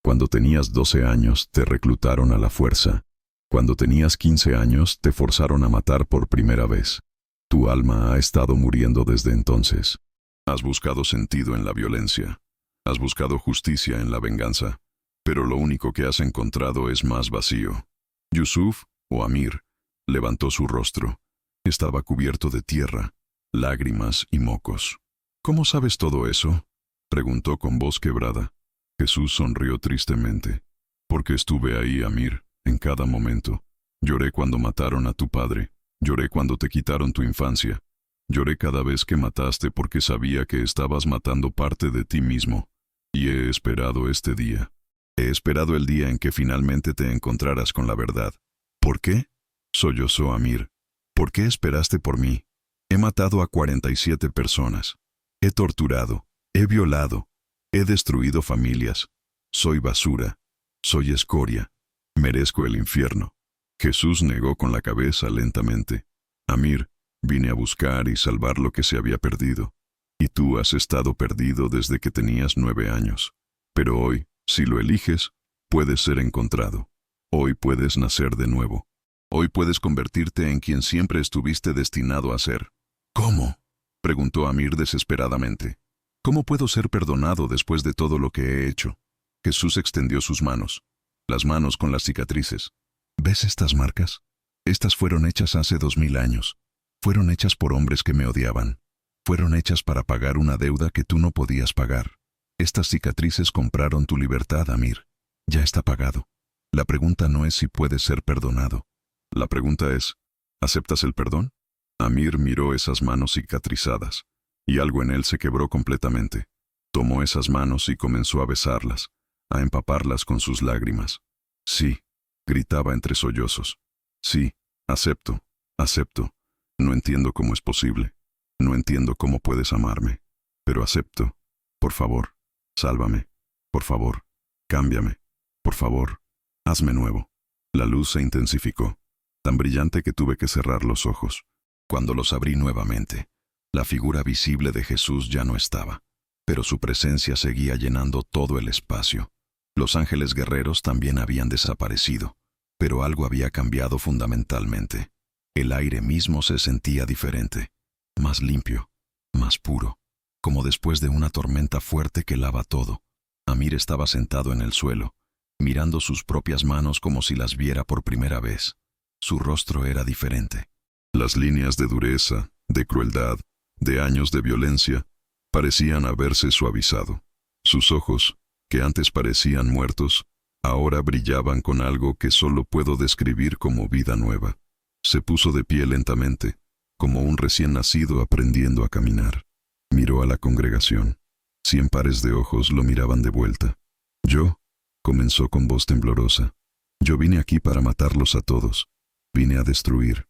Cuando tenías 12 años te reclutaron a la fuerza. Cuando tenías 15 años te forzaron a matar por primera vez. Tu alma ha estado muriendo desde entonces. Has buscado sentido en la violencia. Has buscado justicia en la venganza. Pero lo único que has encontrado es más vacío. Yusuf, o Amir, levantó su rostro. Estaba cubierto de tierra, lágrimas y mocos. ¿Cómo sabes todo eso?, preguntó con voz quebrada. Jesús sonrió tristemente. Porque estuve ahí, Amir, en cada momento. Lloré cuando mataron a tu padre. Lloré cuando te quitaron tu infancia. Lloré cada vez que mataste porque sabía que estabas matando parte de ti mismo. Y he esperado este día. He esperado el día en que finalmente te encontraras con la verdad. ¿Por qué?, sollozó Amir. ¿Por qué esperaste por mí? He matado a 47 personas. He torturado. He violado. He destruido familias. Soy basura. Soy escoria. Merezco el infierno. Jesús negó con la cabeza lentamente. Amir, vine a buscar y salvar lo que se había perdido. Y tú has estado perdido desde que tenías 9 años. Pero hoy, si lo eliges, puedes ser encontrado. Hoy puedes nacer de nuevo. Hoy puedes convertirte en quien siempre estuviste destinado a ser. ¿Cómo?, preguntó Amir desesperadamente. ¿Cómo puedo ser perdonado después de todo lo que he hecho? Jesús extendió sus manos, las manos con las cicatrices. ¿Ves estas marcas? Estas fueron hechas hace 2000 años. Fueron hechas por hombres que me odiaban. Fueron hechas para pagar una deuda que tú no podías pagar. Estas cicatrices compraron tu libertad, Amir. Ya está pagado. La pregunta no es si puedes ser perdonado. La pregunta es, ¿aceptas el perdón? Amir miró esas manos cicatrizadas, y algo en él se quebró completamente. Tomó esas manos y comenzó a besarlas, a empaparlas con sus lágrimas. Sí, gritaba entre sollozos. Sí, acepto, acepto. No entiendo cómo es posible. No entiendo cómo puedes amarme. Pero acepto. Por favor, sálvame. Por favor, cámbiame. Por favor, hazme nuevo. La luz se intensificó, tan brillante que tuve que cerrar los ojos. Cuando los abrí nuevamente, la figura visible de Jesús ya no estaba, pero su presencia seguía llenando todo el espacio. Los ángeles guerreros también habían desaparecido, pero algo había cambiado fundamentalmente. El aire mismo se sentía diferente, más limpio, más puro, como después de una tormenta fuerte que lava todo. Amir estaba sentado en el suelo, mirando sus propias manos como si las viera por primera vez. Su rostro era diferente. Las líneas de dureza, de crueldad, de años de violencia, parecían haberse suavizado. Sus ojos, que antes parecían muertos, ahora brillaban con algo que solo puedo describir como vida nueva. Se puso de pie lentamente, como un recién nacido aprendiendo a caminar. Miró a la congregación. 100 pares de ojos lo miraban de vuelta. Yo, comenzó con voz temblorosa, yo vine aquí para matarlos a todos. Vine a destruir.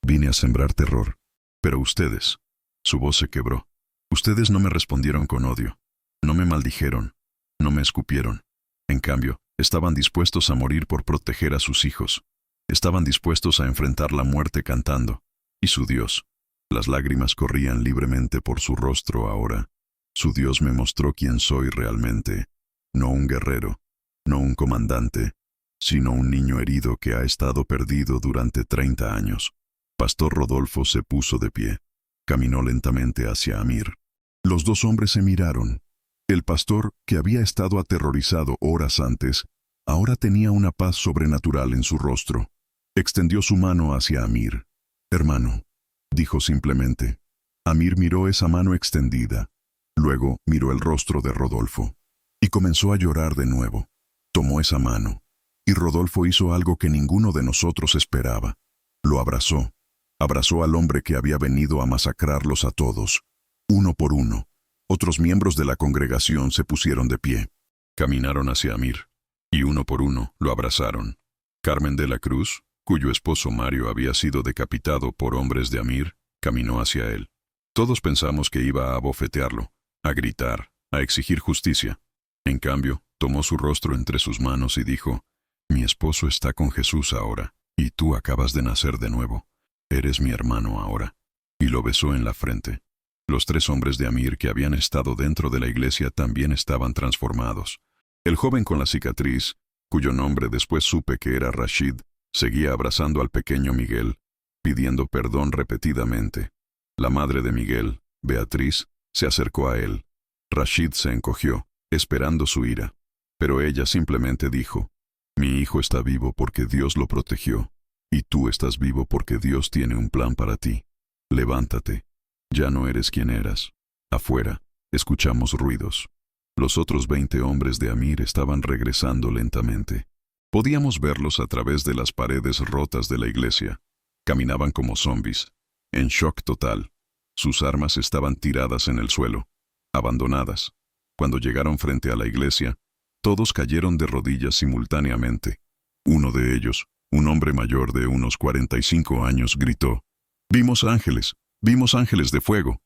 Vine a sembrar terror. Pero ustedes, su voz se quebró. Ustedes no me respondieron con odio. No me maldijeron. No me escupieron. En cambio, estaban dispuestos a morir por proteger a sus hijos. Estaban dispuestos a enfrentar la muerte cantando. Y su Dios. Las lágrimas corrían libremente por su rostro ahora. Su Dios me mostró quién soy realmente. No un guerrero, no un comandante, sino un niño herido que ha estado perdido durante 30 años. Pastor Rodolfo se puso de pie. Caminó lentamente hacia Amir. Los dos hombres se miraron. El pastor, que había estado aterrorizado horas antes, ahora tenía una paz sobrenatural en su rostro. Extendió su mano hacia Amir. Hermano, dijo simplemente. Amir miró esa mano extendida. Luego miró el rostro de Rodolfo. Y comenzó a llorar de nuevo. Tomó esa mano. Y Rodolfo hizo algo que ninguno de nosotros esperaba. Lo abrazó. Abrazó al hombre que había venido a masacrarlos a todos, uno por uno. Otros miembros de la congregación se pusieron de pie. Caminaron hacia Amir, y uno por uno lo abrazaron. Carmen de la Cruz, cuyo esposo Mario había sido decapitado por hombres de Amir, caminó hacia él. Todos pensamos que iba a abofetearlo, a gritar, a exigir justicia. En cambio, tomó su rostro entre sus manos y dijo: «Mi esposo está con Jesús ahora, y tú acabas de nacer de nuevo. Eres mi hermano ahora». Y lo besó en la frente. Los 3 hombres de Amir que habían estado dentro de la iglesia también estaban transformados. El joven con la cicatriz, cuyo nombre después supe que era Rashid, seguía abrazando al pequeño Miguel, pidiendo perdón repetidamente. La madre de Miguel, Beatriz, se acercó a él. Rashid se encogió, esperando su ira. Pero ella simplemente dijo: «Mi hijo está vivo porque Dios lo protegió, y tú estás vivo porque Dios tiene un plan para ti. Levántate. Ya no eres quien eras». Afuera, escuchamos ruidos. Los otros 20 hombres de Amir estaban regresando lentamente. Podíamos verlos a través de las paredes rotas de la iglesia. Caminaban como zombies, en shock total. Sus armas estaban tiradas en el suelo, abandonadas. Cuando llegaron frente a la iglesia, todos cayeron de rodillas simultáneamente. Uno de ellos, un hombre mayor de unos 45 años, gritó: «¡Vimos ángeles! ¡Vimos ángeles de fuego!».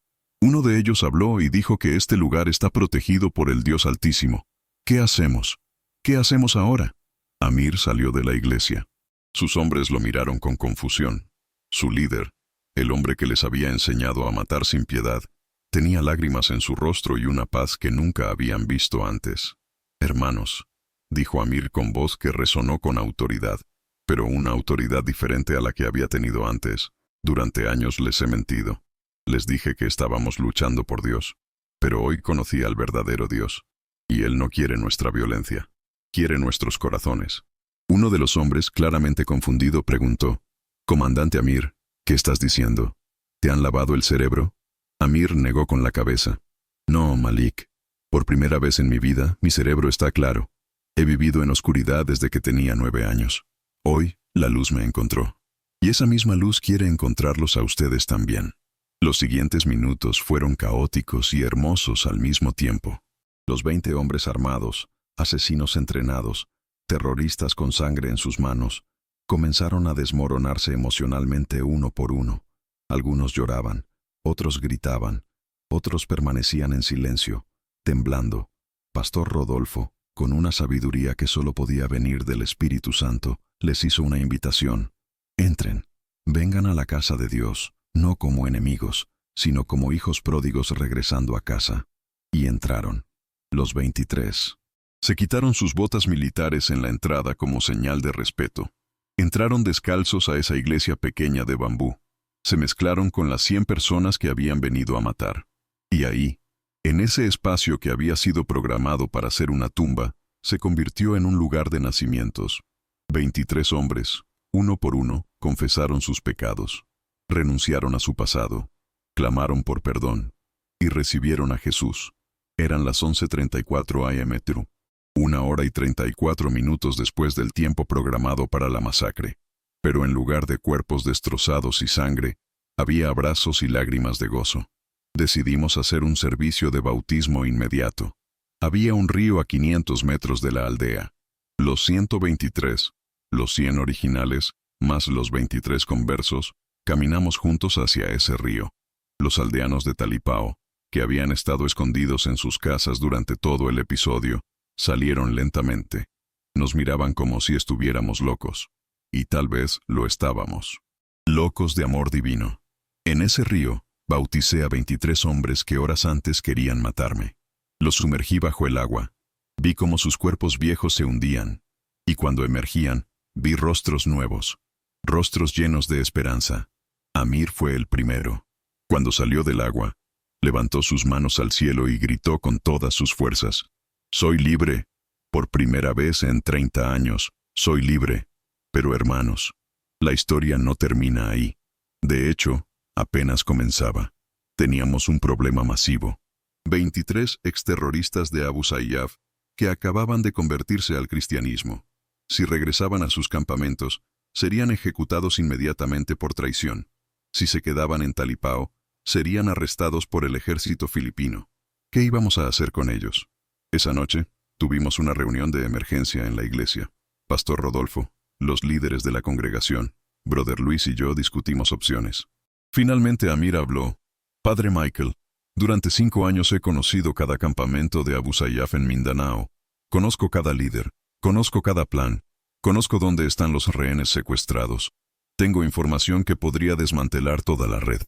Uno de ellos habló y dijo que este lugar está protegido por el Dios Altísimo. ¿Qué hacemos? ¿Qué hacemos ahora? Amir salió de la iglesia. Sus hombres lo miraron con confusión. Su líder, el hombre que les había enseñado a matar sin piedad, tenía lágrimas en su rostro y una paz que nunca habían visto antes. «Hermanos», dijo Amir con voz que resonó con autoridad, pero una autoridad diferente a la que había tenido antes. «Durante años les he mentido. Les dije que estábamos luchando por Dios, pero hoy conocí al verdadero Dios, y Él no quiere nuestra violencia, quiere nuestros corazones». Uno de los hombres, claramente confundido, preguntó: «Comandante Amir, ¿qué estás diciendo? ¿Te han lavado el cerebro?». Amir negó con la cabeza. «No, Malik. Por primera vez en mi vida, mi cerebro está claro. He vivido en oscuridad desde que tenía 9 años. Hoy, la luz me encontró. Y esa misma luz quiere encontrarlos a ustedes también». Los siguientes minutos fueron caóticos y hermosos al mismo tiempo. Los 20 hombres armados, asesinos entrenados, terroristas con sangre en sus manos, comenzaron a desmoronarse emocionalmente uno por uno. Algunos lloraban, otros gritaban, otros permanecían en silencio, temblando. Pastor Rodolfo, con una sabiduría que solo podía venir del Espíritu Santo, les hizo una invitación: «Entren, vengan a la casa de Dios, no como enemigos, sino como hijos pródigos regresando a casa». Y entraron. Los 23. Se quitaron sus botas militares en la entrada como señal de respeto. Entraron descalzos a esa iglesia pequeña de bambú. Se mezclaron con las 100 personas que habían venido a matar. Y ahí, en ese espacio que había sido programado para ser una tumba, se convirtió en un lugar de nacimientos. 23 hombres, uno por uno, confesaron sus pecados. Renunciaron a su pasado, clamaron por perdón, y recibieron a Jesús. Eran las 11:34 am. 1 hora y 34 minutos después del tiempo programado para la masacre. Pero en lugar de cuerpos destrozados y sangre, había abrazos y lágrimas de gozo. Decidimos hacer un servicio de bautismo inmediato. Había un río a 500 metros de la aldea. Los 123, los 100 originales, más los 23 conversos, caminamos juntos hacia ese río. Los aldeanos de Talipao, que habían estado escondidos en sus casas durante todo el episodio, salieron lentamente. Nos miraban como si estuviéramos locos. Y tal vez lo estábamos. Locos de amor divino. En ese río, bauticé a 23 hombres que horas antes querían matarme. Los sumergí bajo el agua. Vi cómo sus cuerpos viejos se hundían. Y cuando emergían, vi rostros nuevos. Rostros llenos de esperanza. Amir fue el primero. Cuando salió del agua, levantó sus manos al cielo y gritó con todas sus fuerzas: «Soy libre. Por primera vez en 30 años, soy libre». Pero hermanos, la historia no termina ahí. De hecho, apenas comenzaba. Teníamos un problema masivo. 23 exterroristas de Abu Sayyaf que acababan de convertirse al cristianismo. Si regresaban a sus campamentos, serían ejecutados inmediatamente por traición. Si se quedaban en Talipao, serían arrestados por el ejército filipino. ¿Qué íbamos a hacer con ellos? Esa noche, Tuvimos una reunión de emergencia en la iglesia. Pastor Rodolfo, los líderes de la congregación, Brother Luis y yo discutimos opciones. Finalmente Amir habló. Padre Michael, durante 5 años he conocido cada campamento de Abu Sayyaf en Mindanao. Conozco cada líder, conozco cada plan, conozco dónde están los rehenes secuestrados. Tengo información que podría desmantelar toda la red.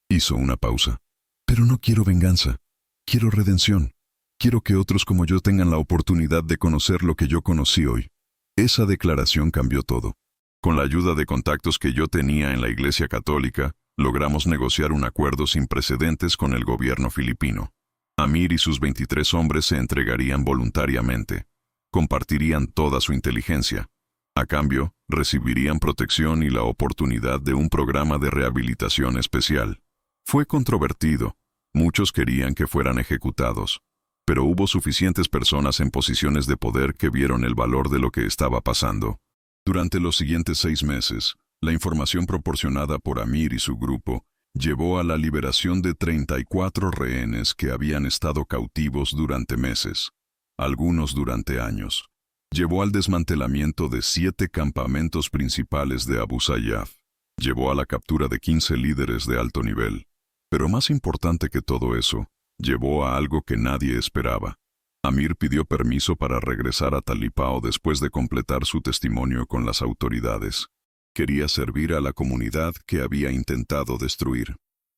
Hizo una pausa. Pero no quiero venganza. Quiero redención. Quiero que otros como yo tengan la oportunidad de conocer lo que yo conocí hoy. Esa declaración cambió todo. Con la ayuda de contactos que yo tenía en la Iglesia Católica, logramos negociar un acuerdo sin precedentes con el gobierno filipino. Amir y sus 23 hombres se entregarían voluntariamente. Compartirían toda su inteligencia. A cambio, recibirían protección y la oportunidad de un programa de rehabilitación especial. Fue controvertido. Muchos querían que fueran ejecutados. Pero hubo suficientes personas en posiciones de poder que vieron el valor de lo que estaba pasando. Durante los siguientes 6 meses, la información proporcionada por Amir y su grupo llevó a la liberación de 34 rehenes que habían estado cautivos durante meses, algunos durante años. Llevó al desmantelamiento de 7 campamentos principales de Abu Sayyaf. Llevó a la captura de 15 líderes de alto nivel. Pero más importante que todo eso, llevó a algo que nadie esperaba. Amir pidió permiso para regresar a Talipao después de completar su testimonio con las autoridades. Quería servir a la comunidad que había intentado destruir.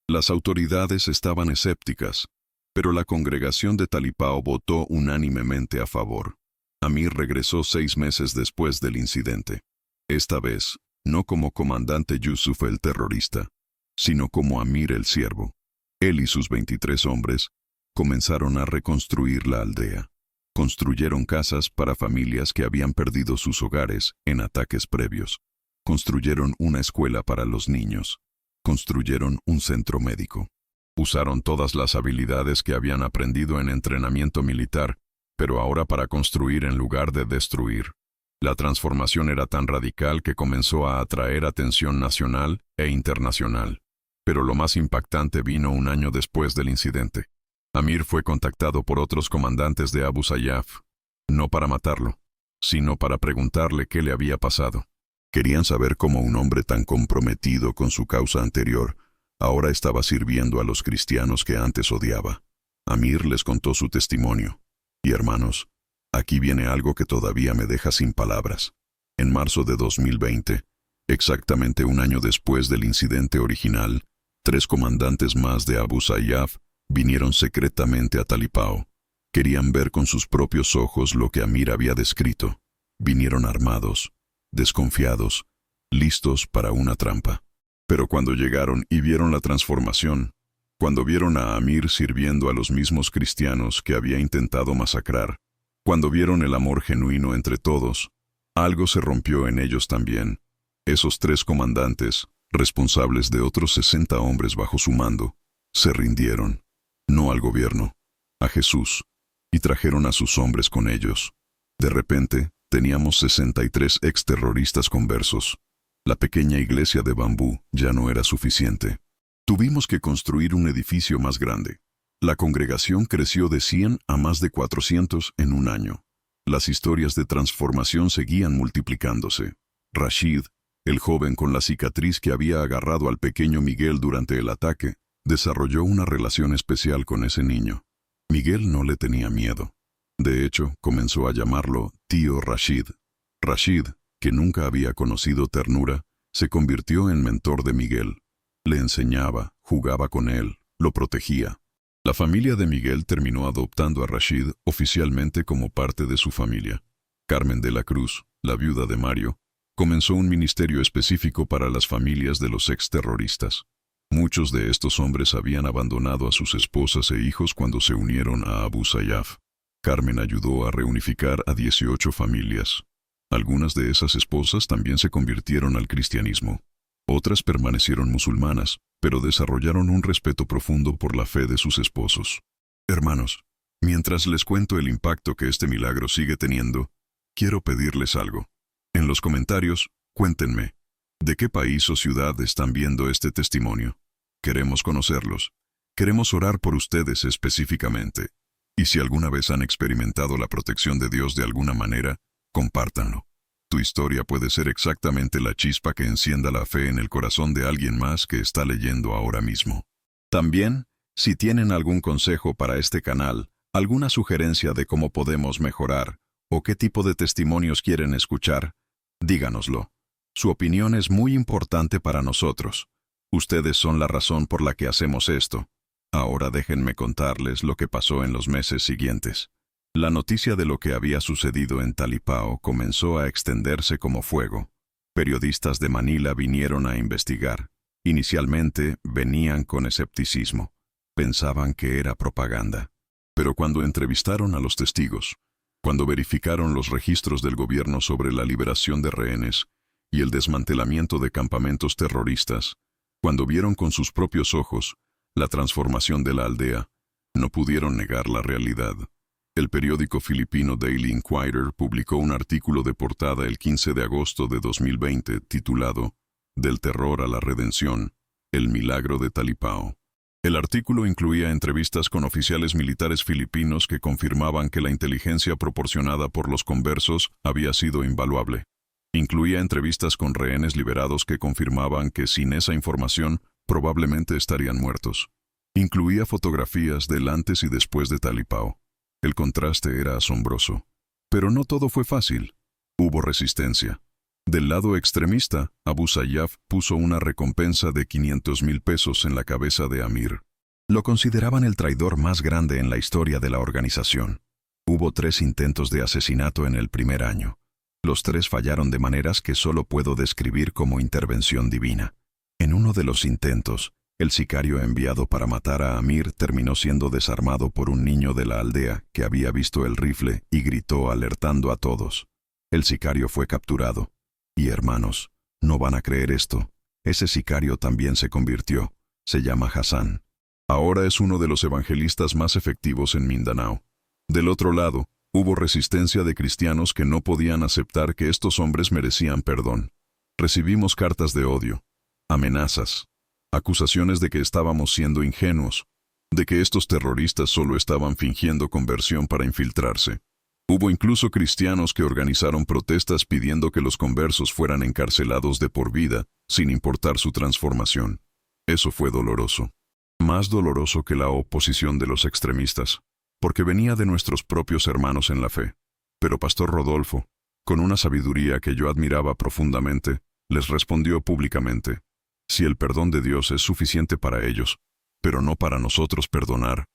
Las autoridades estaban escépticas, pero la congregación de Talipao votó unánimemente a favor. Amir regresó 6 meses después del incidente. Esta vez, no como comandante Yusuf el terrorista, sino como Amir el siervo. Él y sus 23 hombres comenzaron a reconstruir la aldea. Construyeron casas para familias que habían perdido sus hogares en ataques previos. Construyeron una escuela para los niños. Construyeron un centro médico. Usaron todas las habilidades que habían aprendido en entrenamiento militar, pero ahora para construir en lugar de destruir. La transformación era tan radical que comenzó a atraer atención nacional e internacional. Pero lo más impactante vino un año después del incidente. Amir fue contactado por otros comandantes de Abu Sayyaf, no para matarlo, sino para preguntarle qué le había pasado. Querían saber cómo un hombre tan comprometido con su causa anterior ahora estaba sirviendo a los cristianos que antes odiaba. Amir les contó su testimonio. Y hermanos, aquí viene algo que todavía me deja sin palabras. En marzo de 2020, exactamente un año después del incidente original, 3 comandantes más de Abu Sayyaf vinieron secretamente a Talipao. Querían ver con sus propios ojos lo que Amir había descrito. Vinieron armados, desconfiados, listos para una trampa. Pero cuando llegaron y vieron la transformación, cuando vieron a Amir sirviendo a los mismos cristianos que había intentado masacrar, cuando vieron el amor genuino entre todos, algo se rompió en ellos también. Esos 3 comandantes, responsables de otros 60 hombres bajo su mando, se rindieron, no al gobierno, a Jesús, y trajeron a sus hombres con ellos. De repente, teníamos 63 exterroristas conversos. La pequeña iglesia de bambú ya no era suficiente. Tuvimos que construir un edificio más grande. La congregación creció de 100 a más de 400 en un año. Las historias de transformación seguían multiplicándose. Rashid, el joven con la cicatriz que había agarrado al pequeño Miguel durante el ataque, desarrolló una relación especial con ese niño. Miguel no le tenía miedo. De hecho, comenzó a llamarlo tío Rashid. Rashid, que nunca había conocido ternura, se convirtió en mentor de Miguel. Le enseñaba, jugaba con él, lo protegía. La familia de Miguel terminó adoptando a Rashid oficialmente como parte de su familia. Carmen de la Cruz, la viuda de Mario, comenzó un ministerio específico para las familias de los exterroristas. Muchos de estos hombres habían abandonado a sus esposas e hijos cuando se unieron a Abu Sayyaf. Carmen ayudó a reunificar a 18 familias. Algunas de esas esposas también se convirtieron al cristianismo. Otras permanecieron musulmanas, pero desarrollaron un respeto profundo por la fe de sus esposos. Hermanos, mientras les cuento el impacto que este milagro sigue teniendo, quiero pedirles algo. En los comentarios, cuéntenme, ¿de qué país o ciudad están viendo este testimonio? Queremos conocerlos. Queremos orar por ustedes específicamente. Y si alguna vez han experimentado la protección de Dios de alguna manera, compártanlo. Tu historia puede ser exactamente la chispa que encienda la fe en el corazón de alguien más que está leyendo ahora mismo. También, si tienen algún consejo para este canal, alguna sugerencia de cómo podemos mejorar, o qué tipo de testimonios quieren escuchar, díganoslo. Su opinión es muy importante para nosotros. Ustedes son la razón por la que hacemos esto. Ahora déjenme contarles lo que pasó en los meses siguientes. La noticia de lo que había sucedido en Talipao comenzó a extenderse como fuego. Periodistas de Manila vinieron a investigar. Inicialmente venían con escepticismo. Pensaban que era propaganda. Pero cuando entrevistaron a los testigos, cuando verificaron los registros del gobierno sobre la liberación de rehenes y el desmantelamiento de campamentos terroristas, cuando vieron con sus propios ojos la transformación de la aldea, no pudieron negar la realidad. El periódico filipino Daily Inquirer publicó un artículo de portada el 15 de agosto de 2020 titulado «Del terror a la redención, el milagro de Talipao». El artículo incluía entrevistas con oficiales militares filipinos que confirmaban que la inteligencia proporcionada por los conversos había sido invaluable. Incluía entrevistas con rehenes liberados que confirmaban que sin esa información probablemente estarían muertos. Incluía fotografías del antes y después de Talipao. El contraste era asombroso. Pero no todo fue fácil. Hubo resistencia. Del lado extremista, Abu Sayyaf puso una recompensa de 500,000 pesos en la cabeza de Amir. Lo consideraban el traidor más grande en la historia de la organización. Hubo 3 intentos de asesinato en el primer año. Los 3 fallaron de maneras que solo puedo describir como intervención divina. En uno de los intentos, el sicario enviado para matar a Amir terminó siendo desarmado por un niño de la aldea que había visto el rifle y gritó alertando a todos. El sicario fue capturado. Y hermanos, no van a creer esto. Ese sicario también se convirtió. Se llama Hassan. Ahora es uno de los evangelistas más efectivos en Mindanao. Del otro lado, hubo resistencia de cristianos que no podían aceptar que estos hombres merecían perdón. Recibimos cartas de odio, amenazas, acusaciones de que estábamos siendo ingenuos, de que estos terroristas solo estaban fingiendo conversión para infiltrarse. Hubo incluso cristianos que organizaron protestas pidiendo que los conversos fueran encarcelados de por vida, sin importar su transformación. Eso fue doloroso. Más doloroso que la oposición de los extremistas, porque venía de nuestros propios hermanos en la fe. Pero Pastor Rodolfo, con una sabiduría que yo admiraba profundamente, les respondió públicamente: si el perdón de Dios es suficiente para ellos, pero no para nosotros perdonar,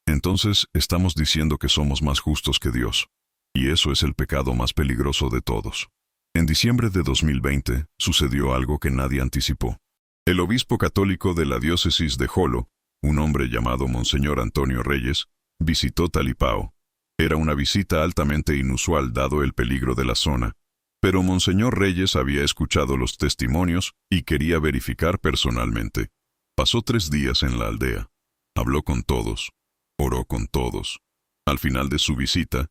entonces estamos diciendo que somos más justos que Dios. Y eso es el pecado más peligroso de todos. En diciembre de 2020 sucedió algo que nadie anticipó. El obispo católico de la diócesis de Jolo, un hombre llamado Monseñor Antonio Reyes, visitó Talipao. Era una visita altamente inusual dado el peligro de la zona, pero Monseñor Reyes había escuchado los testimonios y quería verificar personalmente. Pasó 3 días en la aldea. Habló con todos. Oró con todos. Al final de su visita,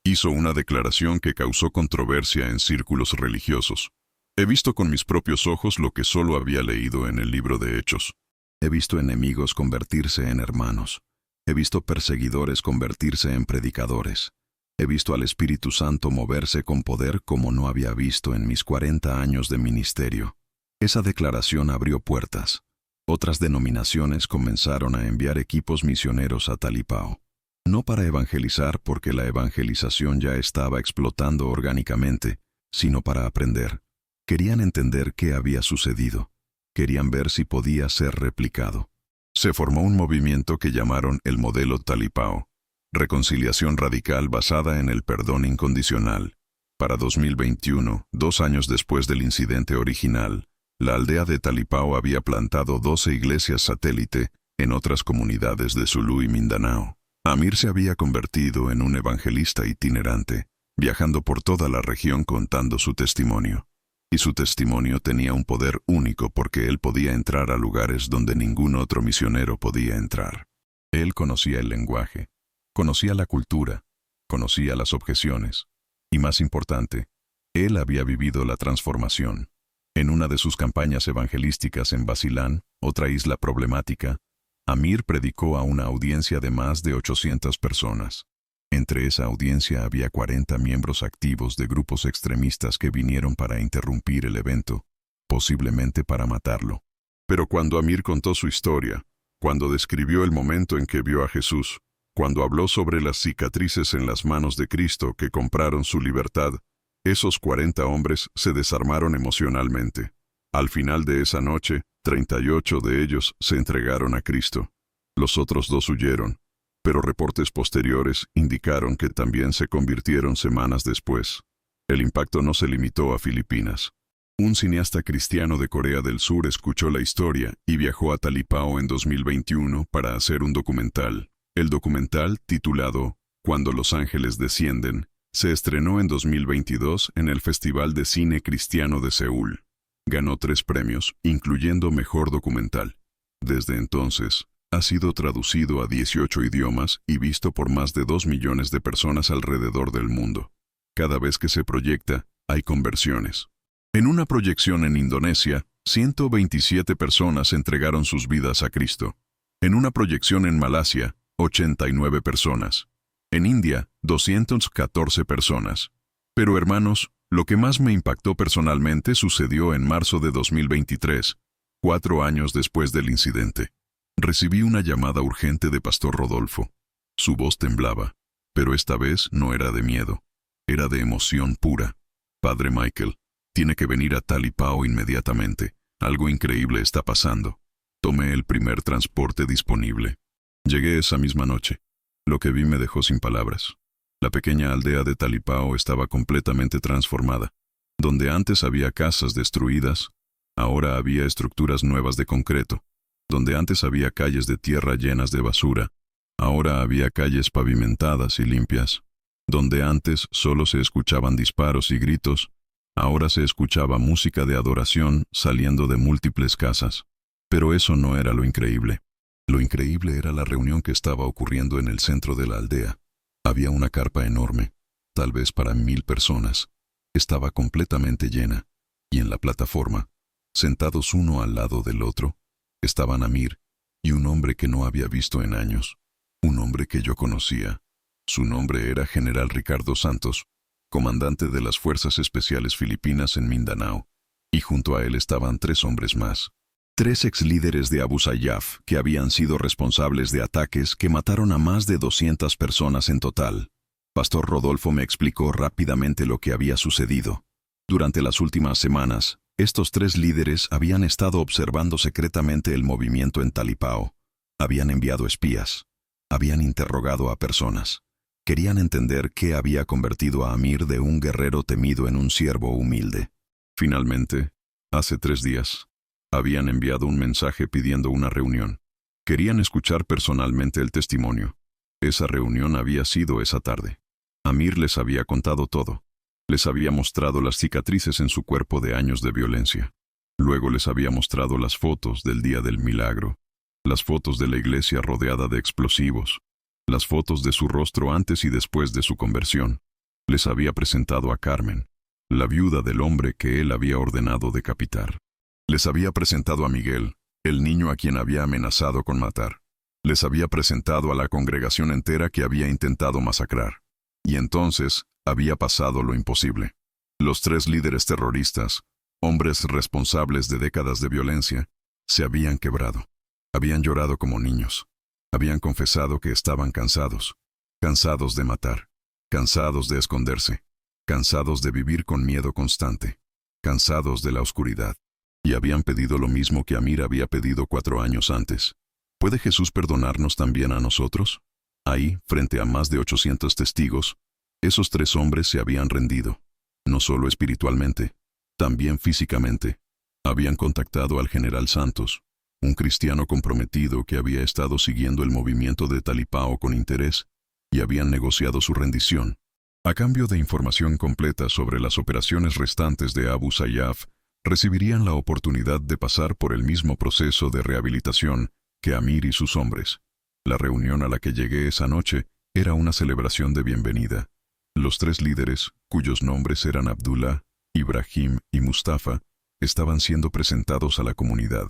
hizo una declaración que causó controversia en círculos religiosos. He visto con mis propios ojos lo que solo había leído en el libro de Hechos. He visto enemigos convertirse en hermanos. He visto perseguidores convertirse en predicadores. He visto al Espíritu Santo moverse con poder como no había visto en mis 40 años de ministerio. Esa declaración abrió puertas. Otras denominaciones comenzaron a enviar equipos misioneros a Talipao. No para evangelizar porque la evangelización ya estaba explotando orgánicamente, sino para aprender. Querían entender qué había sucedido. Querían ver si podía ser replicado. Se formó un movimiento que llamaron el Modelo Talipao, reconciliación radical basada en el perdón incondicional. Para 2021, 2 años después del incidente original, la aldea de Talipao había plantado 12 iglesias satélite en otras comunidades de Sulu y Mindanao. Amir se había convertido en un evangelista itinerante, viajando por toda la región contando su testimonio. Y su testimonio tenía un poder único porque él podía entrar a lugares donde ningún otro misionero podía entrar. Él conocía el lenguaje, conocía la cultura, conocía las objeciones. Y más importante, él había vivido la transformación. En una de sus campañas evangelísticas en Basilan, otra isla problemática, Amir predicó a una audiencia de más de 800 personas. Entre esa audiencia había 40 miembros activos de grupos extremistas que vinieron para interrumpir el evento, posiblemente para matarlo. Pero cuando Amir contó su historia, cuando describió el momento en que vio a Jesús, cuando habló sobre las cicatrices en las manos de Cristo que compraron su libertad, esos 40 hombres se desarmaron emocionalmente. Al final de esa noche, 38 de ellos se entregaron a Cristo. Los otros 2 huyeron, pero reportes posteriores indicaron que también se convirtieron semanas después. El impacto no se limitó a Filipinas. Un cineasta cristiano de Corea del Sur escuchó la historia y viajó a Talipao en 2021 para hacer un documental. El documental, titulado Cuando los ángeles descienden, se estrenó en 2022 en el Festival de Cine Cristiano de Seúl. Ganó 3 premios, incluyendo Mejor Documental. Desde entonces, ha sido traducido a 18 idiomas y visto por más de 2 millones de personas alrededor del mundo. Cada vez que se proyecta, hay conversiones. En una proyección en Indonesia, 127 personas entregaron sus vidas a Cristo. En una proyección en Malasia, 89 personas. En India, 214 personas. Pero hermanos, lo que más me impactó personalmente sucedió en marzo de 2023, 4 años después del incidente. Recibí una llamada urgente de Pastor Rodolfo. Su voz temblaba, pero esta vez no era de miedo, era de emoción pura. Padre Michael, tiene que venir a Talipao inmediatamente. Algo increíble está pasando. Tomé el primer transporte disponible. Llegué esa misma noche. Lo que vi me dejó sin palabras. La pequeña aldea de Talipao estaba completamente transformada. Donde antes había casas destruidas, ahora había estructuras nuevas de concreto. Donde antes había calles de tierra llenas de basura, ahora había calles pavimentadas y limpias. Donde antes solo se escuchaban disparos y gritos, ahora se escuchaba música de adoración saliendo de múltiples casas. Pero eso no era lo increíble. Lo increíble era la reunión que estaba ocurriendo en el centro de la aldea. Había una carpa enorme, tal vez para 1000 personas. Estaba completamente llena, y en la plataforma, sentados uno al lado del otro, estaban Amir y un hombre que no había visto en años. Un hombre que yo conocía. Su nombre era General Ricardo Santos, comandante de las Fuerzas Especiales Filipinas en Mindanao, y junto a él estaban 3 hombres más. 3 exlíderes de Abu Sayyaf que habían sido responsables de ataques que mataron a más de 200 personas en total. Pastor Rodolfo me explicó rápidamente lo que había sucedido. Durante las últimas semanas, estos 3 líderes habían estado observando secretamente el movimiento en Talipao. Habían enviado espías. Habían interrogado a personas. Querían entender qué había convertido a Amir de un guerrero temido en un siervo humilde. Finalmente, hace 3 días, habían enviado un mensaje pidiendo una reunión. Querían escuchar personalmente el testimonio. Esa reunión había sido esa tarde. Amir les había contado todo. Les había mostrado las cicatrices en su cuerpo de años de violencia. Luego les había mostrado las fotos del día del milagro, las fotos de la iglesia rodeada de explosivos, las fotos de su rostro antes y después de su conversión. Les había presentado a Carmen, la viuda del hombre que él había ordenado decapitar. Les había presentado a Miguel, el niño a quien había amenazado con matar. Les había presentado a la congregación entera que había intentado masacrar. Y entonces había pasado lo imposible. Los 3 líderes terroristas, hombres responsables de décadas de violencia, se habían quebrado. Habían llorado como niños. Habían confesado que estaban cansados. Cansados de matar. Cansados de esconderse. Cansados de vivir con miedo constante. Cansados de la oscuridad. Y habían pedido lo mismo que Amir había pedido 4 años antes. ¿Puede Jesús perdonarnos también a nosotros? Ahí, frente a más de 800 testigos, esos 3 hombres se habían rendido. No solo espiritualmente, también físicamente. Habían contactado al general Santos, un cristiano comprometido que había estado siguiendo el movimiento de Talipao con interés, y habían negociado su rendición. A cambio de información completa sobre las operaciones restantes de Abu Sayyaf, recibirían la oportunidad de pasar por el mismo proceso de rehabilitación que Amir y sus hombres. La reunión a la que llegué esa noche era una celebración de bienvenida. Los 3 líderes, cuyos nombres eran Abdullah, Ibrahim y Mustafa, estaban siendo presentados a la comunidad.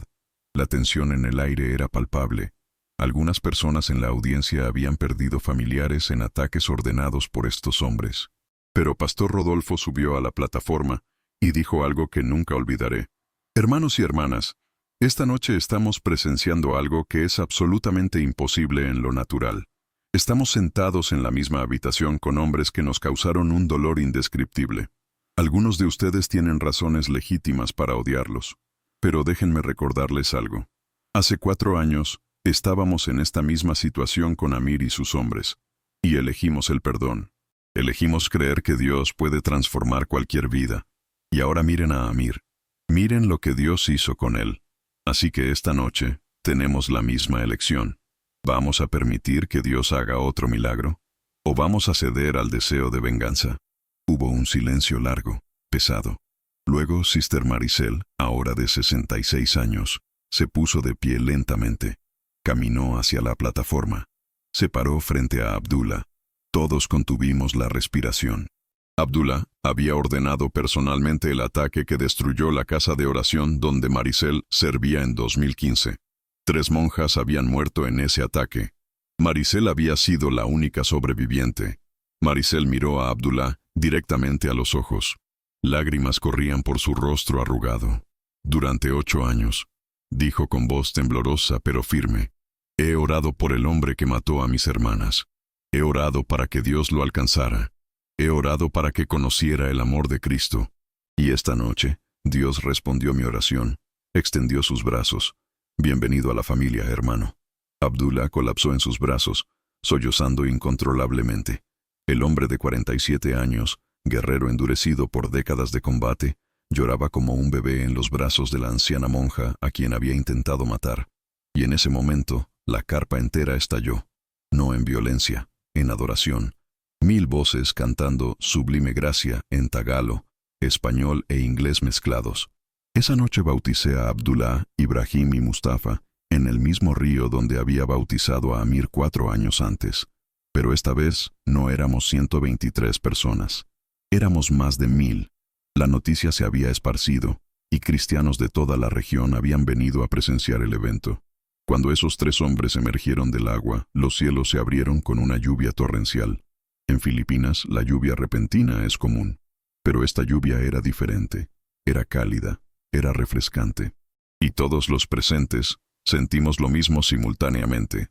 La tensión en el aire era palpable. Algunas personas en la audiencia habían perdido familiares en ataques ordenados por estos hombres. Pero Pastor Rodolfo subió a la plataforma y dijo algo que nunca olvidaré. Hermanos y hermanas, esta noche estamos presenciando algo que es absolutamente imposible en lo natural. Estamos sentados en la misma habitación con hombres que nos causaron un dolor indescriptible. Algunos de ustedes tienen razones legítimas para odiarlos, pero déjenme recordarles algo. Hace 4 años, estábamos en esta misma situación con Amir y sus hombres, y elegimos el perdón. Elegimos creer que Dios puede transformar cualquier vida. Y ahora miren a Amir. Miren lo que Dios hizo con él. Así que esta noche, tenemos la misma elección. ¿Vamos a permitir que Dios haga otro milagro? ¿O vamos a ceder al deseo de venganza? Hubo un silencio largo, pesado. Luego, Sister Maricel, ahora de 66 años, se puso de pie lentamente. Caminó hacia la plataforma. Se paró frente a Abdullah. Todos contuvimos la respiración. Abdullah había ordenado personalmente el ataque que destruyó la casa de oración donde Maricel servía en 2015. 3 monjas habían muerto en ese ataque. Maricel había sido la única sobreviviente. Maricel miró a Abdullah directamente a los ojos. Lágrimas corrían por su rostro arrugado. Durante 8 años, dijo con voz temblorosa pero firme, he orado por el hombre que mató a mis hermanas. He orado para que Dios lo alcanzara. He orado para que conociera el amor de Cristo. Y esta noche, Dios respondió mi oración, extendió sus brazos. Bienvenido a la familia, hermano. Abdullah colapsó en sus brazos, sollozando incontrolablemente. El hombre de 47 años, guerrero endurecido por décadas de combate, lloraba como un bebé en los brazos de la anciana monja a quien había intentado matar. Y en ese momento, la carpa entera estalló. No en violencia, en adoración. 1000 voces cantando Sublime Gracia en tagalo, español e inglés mezclados. Esa noche bauticé a Abdullah, Ibrahim y Mustafa en el mismo río donde había bautizado a Amir 4 años antes. Pero esta vez no éramos 123 personas. Éramos más de 1000. La noticia se había esparcido, y cristianos de toda la región habían venido a presenciar el evento. Cuando esos 3 hombres emergieron del agua, los cielos se abrieron con una lluvia torrencial. En Filipinas, la lluvia repentina es común, pero esta lluvia era diferente, era cálida, era refrescante. Y todos los presentes sentimos lo mismo simultáneamente.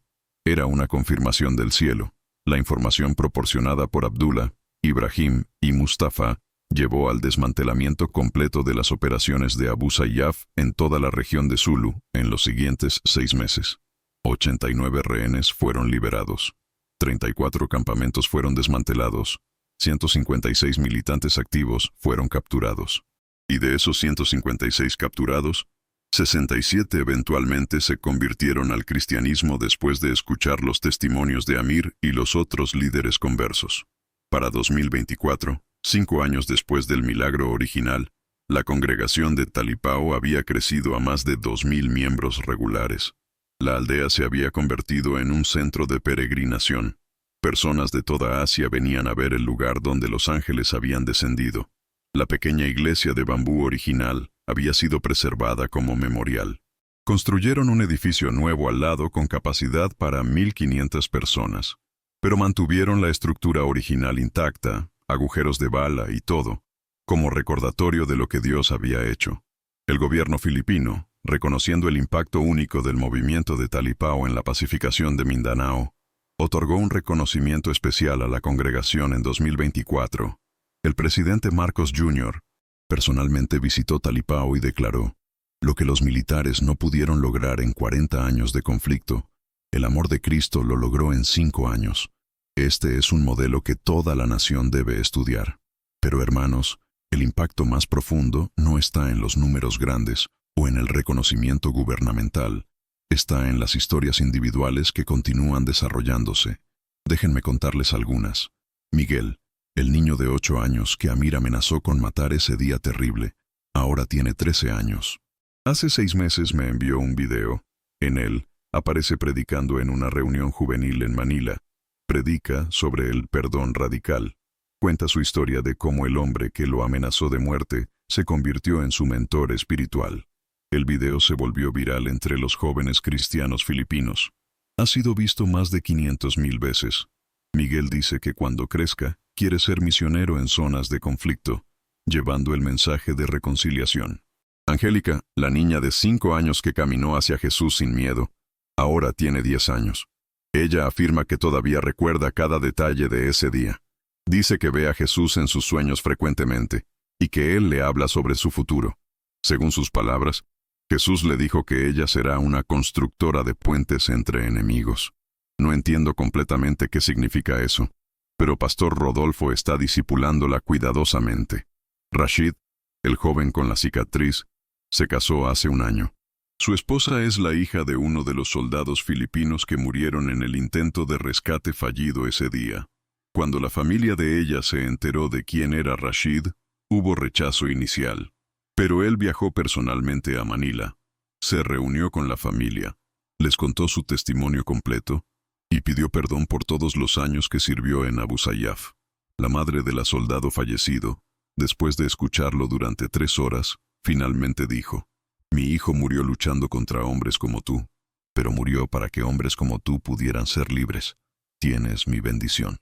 Era una confirmación del cielo. La información proporcionada por Abdullah, Ibrahim y Mustafa llevó al desmantelamiento completo de las operaciones de Abu Sayyaf en toda la región de Zulu en los siguientes 6 meses. 89 rehenes fueron liberados. 34 campamentos fueron desmantelados. 156 militantes activos fueron capturados. Y de esos 156 capturados, 67 eventualmente se convirtieron al cristianismo después de escuchar los testimonios de Amir y los otros líderes conversos. Para 2024, 5 años después del milagro original, la congregación de Talipao había crecido a más de 2000 miembros regulares. La aldea se había convertido en un centro de peregrinación. Personas de toda Asia venían a ver el lugar donde los ángeles habían descendido. La pequeña iglesia de bambú original había sido preservada como memorial. Construyeron un edificio nuevo al lado con capacidad para 1500 personas, pero mantuvieron la estructura original intacta, agujeros de bala y todo, como recordatorio de lo que Dios había hecho. El gobierno filipino, reconociendo el impacto único del movimiento de Talipao en la pacificación de Mindanao, otorgó un reconocimiento especial a la congregación en 2024. El presidente Marcos Jr. personalmente visitó Talipao y declaró: lo que los militares no pudieron lograr en 40 años de conflicto, el amor de Cristo lo logró en 5 años. Este es un modelo que toda la nación debe estudiar. Pero hermanos, el impacto más profundo no está en los números grandes o en el reconocimiento gubernamental. Está en las historias individuales que continúan desarrollándose. Déjenme contarles algunas. Miguel, el niño de 8 años que Amir amenazó con matar ese día terrible, ahora tiene 13 años. Hace 6 meses me envió un video. En él, aparece predicando en una reunión juvenil en Manila. Predica sobre el perdón radical. Cuenta su historia de cómo el hombre que lo amenazó de muerte se convirtió en su mentor espiritual. El video se volvió viral entre los jóvenes cristianos filipinos. Ha sido visto más de 500,000 veces. Miguel dice que cuando crezca, quiere ser misionero en zonas de conflicto, llevando el mensaje de reconciliación. Angélica, la niña de 5 años que caminó hacia Jesús sin miedo, ahora tiene 10 años. Ella afirma que todavía recuerda cada detalle de ese día. Dice que ve a Jesús en sus sueños frecuentemente y que Él le habla sobre su futuro. Según sus palabras, Jesús le dijo que ella será una constructora de puentes entre enemigos. No entiendo completamente qué significa eso, pero Pastor Rodolfo está discipulándola cuidadosamente. Rashid, el joven con la cicatriz, se casó hace un año. Su esposa es la hija de uno de los soldados filipinos que murieron en el intento de rescate fallido ese día. Cuando la familia de ella se enteró de quién era Rashid, hubo rechazo inicial. Pero él viajó personalmente a Manila, se reunió con la familia, les contó su testimonio completo y pidió perdón por todos los años que sirvió en Abu Sayyaf. La madre del soldado fallecido, después de escucharlo durante 3 horas, finalmente dijo: «Mi hijo murió luchando contra hombres como tú, pero murió para que hombres como tú pudieran ser libres. Tienes mi bendición».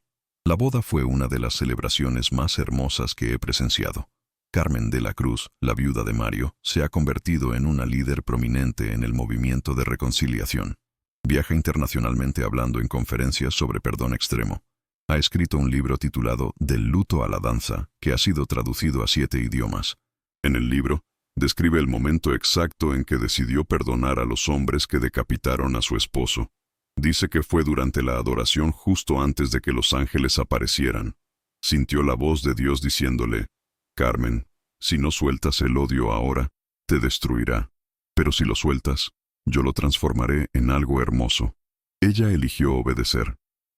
La boda fue una de las celebraciones más hermosas que he presenciado. Carmen de la Cruz, la viuda de Mario, se ha convertido en una líder prominente en el movimiento de reconciliación. Viaja internacionalmente hablando en conferencias sobre perdón extremo. Ha escrito un libro titulado Del luto a la danza, que ha sido traducido a 7 idiomas. En el libro, describe el momento exacto en que decidió perdonar a los hombres que decapitaron a su esposo. Dice que fue durante la adoración justo antes de que los ángeles aparecieran. Sintió la voz de Dios diciéndole: «Carmen, si no sueltas el odio ahora, te destruirá. Pero si lo sueltas, yo lo transformaré en algo hermoso». Ella eligió obedecer,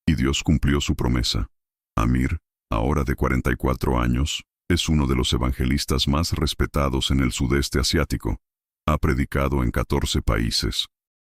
y Dios cumplió su promesa. Amir, ahora de 44 años, es uno de los evangelistas más respetados en el sudeste asiático. Ha predicado en 14 países.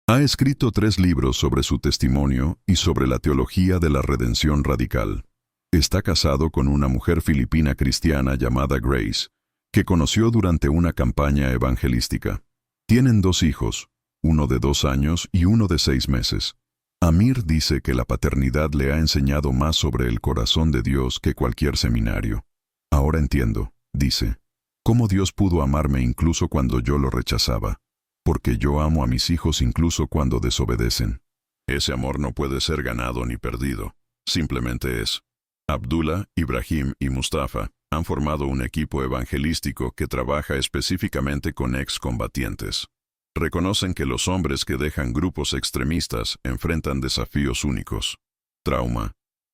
Ha escrito 3 libros sobre su testimonio y sobre la teología de la redención radical. Está casado con una mujer filipina cristiana llamada Grace, que conoció durante una campaña evangelística. Tienen 2 hijos, uno de 2 años y uno de 6 meses. Amir dice que la paternidad le ha enseñado más sobre el corazón de Dios que cualquier seminario. Ahora entiendo, dice, cómo Dios pudo amarme incluso cuando yo lo rechazaba, porque yo amo a mis hijos incluso cuando desobedecen. Ese amor no puede ser ganado ni perdido, simplemente es. Abdullah, Ibrahim y Mustafa han formado un equipo evangelístico que trabaja específicamente con excombatientes. Reconocen que los hombres que dejan grupos extremistas enfrentan desafíos únicos: trauma,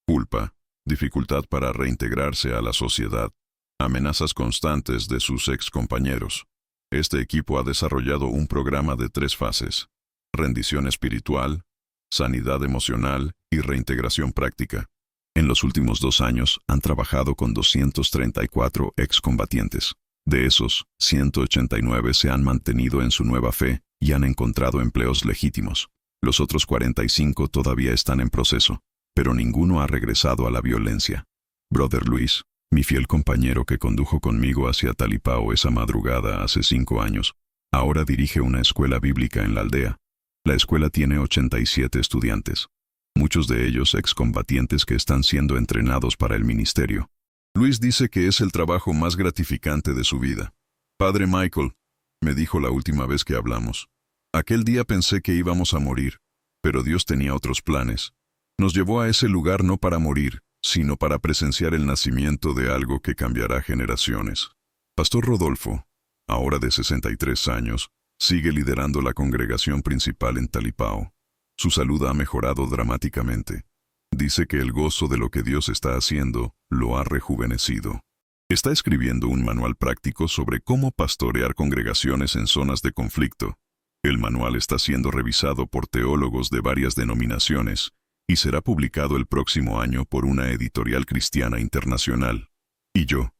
culpa, dificultad para reintegrarse a la sociedad, amenazas constantes de sus excompañeros. Este equipo ha desarrollado un programa de 3 fases: rendición espiritual, sanidad emocional y reintegración práctica. En los últimos 2 años han trabajado con 234 excombatientes. De esos, 189 se han mantenido en su nueva fe y han encontrado empleos legítimos. Los otros 45 todavía están en proceso, pero ninguno ha regresado a la violencia. Brother Luis, mi fiel compañero que condujo conmigo hacia Talipao esa madrugada hace 5 años, ahora dirige una escuela bíblica en la aldea. La escuela tiene 87 estudiantes. Muchos de ellos excombatientes que están siendo entrenados para el ministerio. Luis dice que es el trabajo más gratificante de su vida. «Padre Michael», me dijo la última vez que hablamos, «aquel día pensé que íbamos a morir, pero Dios tenía otros planes. Nos llevó a ese lugar no para morir, sino para presenciar el nacimiento de algo que cambiará generaciones». Pastor Rodolfo, ahora de 63 años, sigue liderando la congregación principal en Talipao. Su salud ha mejorado dramáticamente. Dice que el gozo de lo que Dios está haciendo lo ha rejuvenecido. Está escribiendo un manual práctico sobre cómo pastorear congregaciones en zonas de conflicto. El manual está siendo revisado por teólogos de varias denominaciones y será publicado el próximo año por una editorial cristiana internacional. Y yo,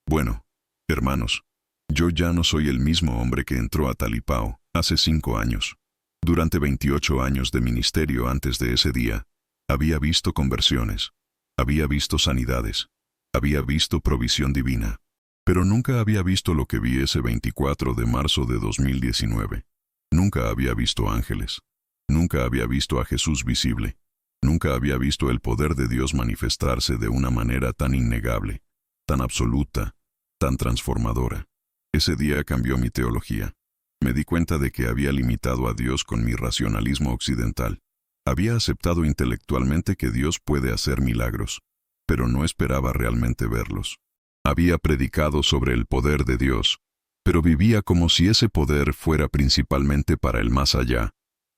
bueno, hermanos, yo ya no soy el mismo hombre que entró a Talipao hace 5 años. Durante 28 años de ministerio antes de ese día, había visto conversiones, había visto sanidades, había visto provisión divina, pero nunca había visto lo que vi ese 24 de marzo de 2019. Nunca había visto ángeles, Nunca había visto a Jesús visible. Nunca había visto el poder de Dios manifestarse de una manera tan innegable, tan absoluta, tan transformadora. Ese día cambió mi teología. Me di cuenta de que había limitado a Dios con mi racionalismo occidental. Había aceptado intelectualmente que Dios puede hacer milagros, pero no esperaba realmente verlos. Había predicado sobre el poder de Dios, pero vivía como si ese poder fuera principalmente para el más allá,